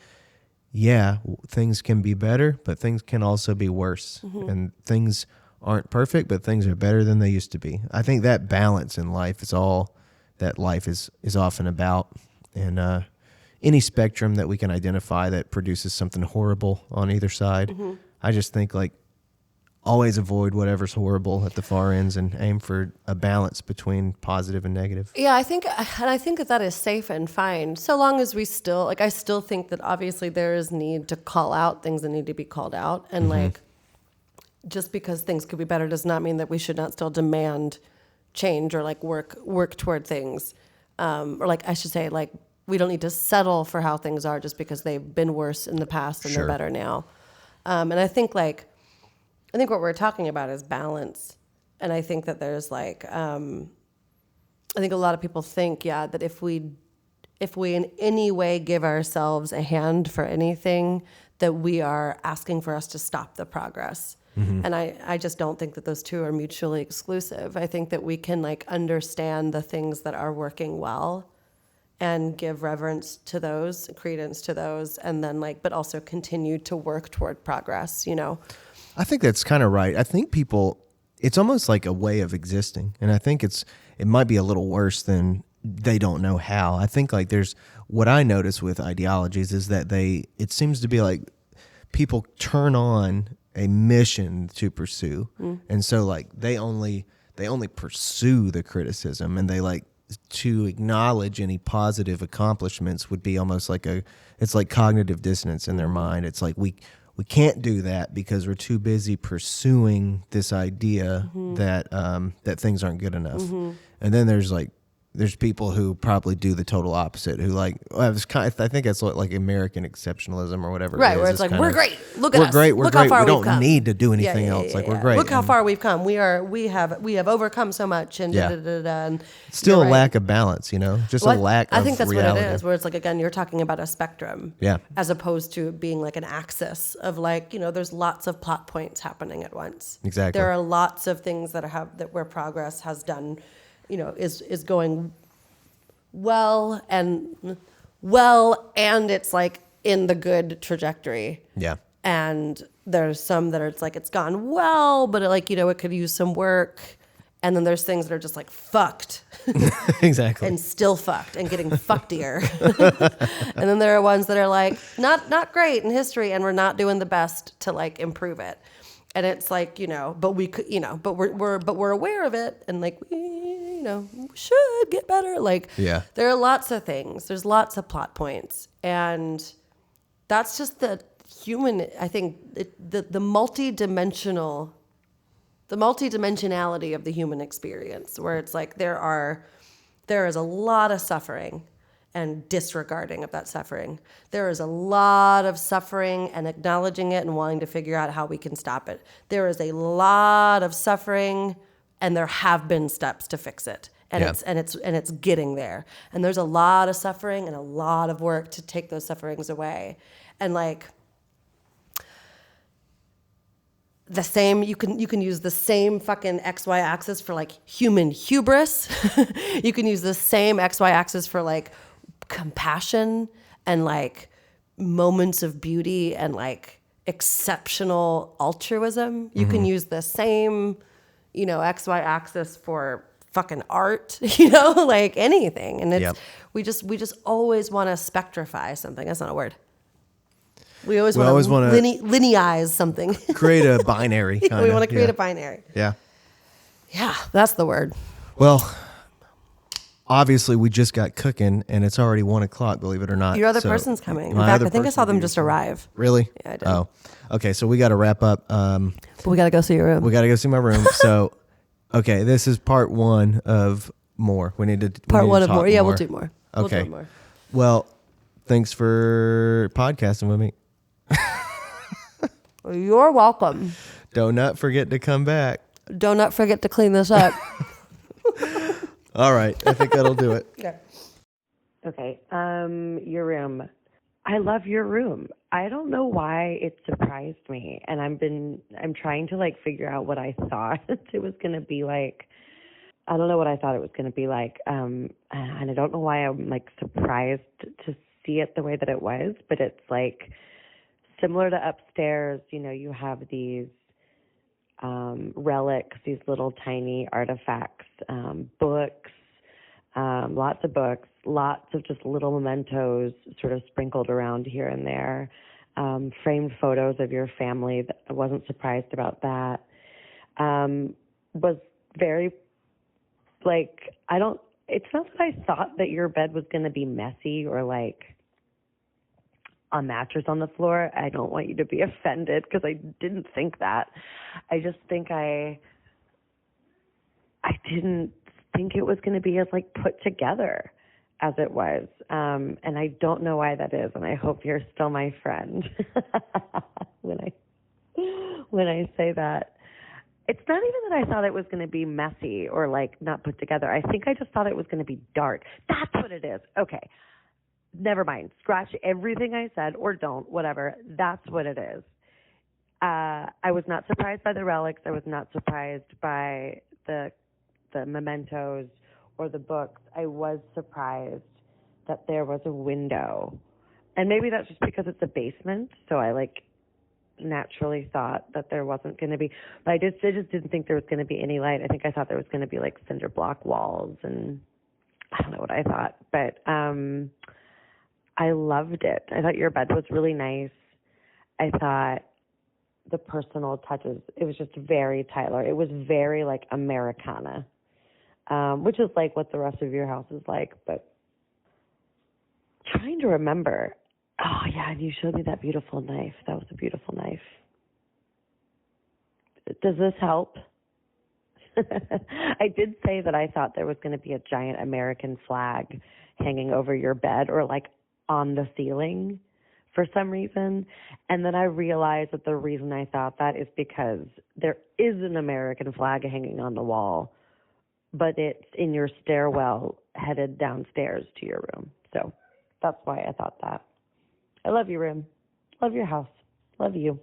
yeah, things can be better, but things can also be worse. And things aren't perfect, but things are better than they used to be. I think that balance in life is all that life is often about. And any spectrum that we can identify that produces something horrible on either side, I just think like always avoid whatever's horrible at the far ends and aim for a balance between positive and negative. Yeah, I think that is safe and fine, so long as we still, like, I still think that obviously there is need to call out things that need to be called out, and like, just because things could be better does not mean that we should not still demand change or like work toward things, or like I should say, like, we don't need to settle for how things are just because they've been worse in the past and they're better now. And I think what we're talking about is balance. And I think that there's like, I think a lot of people think, that if we in any way give ourselves a hand for anything, that we are asking for us to stop the progress. And I just don't think that those two are mutually exclusive. I think that we can like understand the things that are working well and give reverence to those, credence to those, and then like, but also continue to work toward progress, you know? I think that's kind of right. I think people, it's almost like a way of existing. And I think it might be a little worse than they don't know how. I think like what I notice with ideologies is that it seems to be like people turn on a mission to pursue. And so like they only pursue the criticism, and they like to acknowledge any positive accomplishments would be almost like it's like cognitive dissonance in their mind. It's like we can't do that because we're too busy pursuing this idea that things aren't good enough. And then there's people who probably do the total opposite, who like, I think that's like American exceptional or whatever. Right, it is. where it's like, we're great. Look at us. We're Look great. how far We we've come. don't need to do anything else. Like we're great. Look how far we've come. We have overcome so much, and and still you're a right. lack of balance, just a lack of I think that's reality. what it is, where it's like, again, you're talking about a spectrum, as opposed to being like an axis of like, there's lots of plot points happening at once. Exactly. There are lots of things that where progress has done, is going well, and it's like in the good trajectory. Yeah. And there's some that are, it's like it's gone well, but it could use some work. And then there's things that are just like fucked. Exactly. And still fucked and getting fuckedier. And then there are ones that are like not great in history, and we're not doing the best to like improve it. And it's like, but we could, but we're aware of it, and like we should get better. Like, there are lots of things. There's lots of plot points, and that's just the human. I think the multidimensionality of the human experience, where it's like there is a lot of suffering, and disregarding of that suffering. There is a lot of suffering and acknowledging it and wanting to figure out how we can stop it. There is a lot of suffering, and there have been steps to fix it. And it's getting there. And there's a lot of suffering and a lot of work to take those sufferings away. And like the same, you can use the same fucking XY axis for like human hubris. You can use the same XY axis for like compassion and like moments of beauty and like exceptional altruism. You can use the same, XY axis for fucking art, like anything. And it's we just always want to spectrify something. That's not a word. We always want to lineize something. Create a binary. Kinda. We want to create a binary. Yeah. Yeah, that's the word. Well, obviously we just got cooking and it's already 1:00, believe it or not. Your other person's coming. In fact, I think I saw them just arrive. Really? Yeah, I did. Oh, okay. So we got to wrap up. But we got to go see your room. We got to go see my room. So, okay, this is part 1 of more. We need to part 1 of more. Yeah, more. we'll do more. Okay. We'll do more. Well, thanks for podcasting with me. You're welcome. Do not forget to come back. Do not forget to clean this up. All right. I think that'll do it. Yeah. Okay. Your room. I love your room. I don't know why it surprised me, and I'm trying to like figure out what I thought it was going to be like. I don't know what I thought it was going to be like, and I don't know why I'm like surprised to see it the way that it was, but it's like similar to upstairs. You have these relics, these little tiny artifacts, books, lots of books, lots of just little mementos sort of sprinkled around here and there, framed photos of your family. I wasn't surprised about that. Was very, like, it's not that I thought that your bed was going to be messy or like a mattress on the floor. I don't want you to be offended because I didn't think that. I just think I didn't think it was going to be as like put together as it was. And I don't know why that is. And I hope you're still my friend when I say that. It's not even that I thought it was going to be messy or like not put together. I think I just thought it was going to be dark. That's what it is. Okay. Never mind. Scratch everything I said or don't, whatever. That's what it is. I was not surprised by the relics. I was not surprised by the mementos or the books. I was surprised that there was a window. And maybe that's just because it's a basement, so I like naturally thought that there wasn't going to be, but I just didn't think there was going to be any light. I think I thought there was going to be like cinder block walls, and I don't know what I thought, but I loved it. I thought your bed was really nice. I thought the personal touches, it was just very Tyler. It was very like Americana, which is like what the rest of your house is like, but trying to remember. Oh, yeah, and you showed me that beautiful knife. That was a beautiful knife. Does this help? I did say that I thought there was going to be a giant American flag hanging over your bed or like on the ceiling for some reason. And then I realized that the reason I thought that is because there is an American flag hanging on the wall, but it's in your stairwell headed downstairs to your room. So that's why I thought that. I love your room. Love your house. Love you.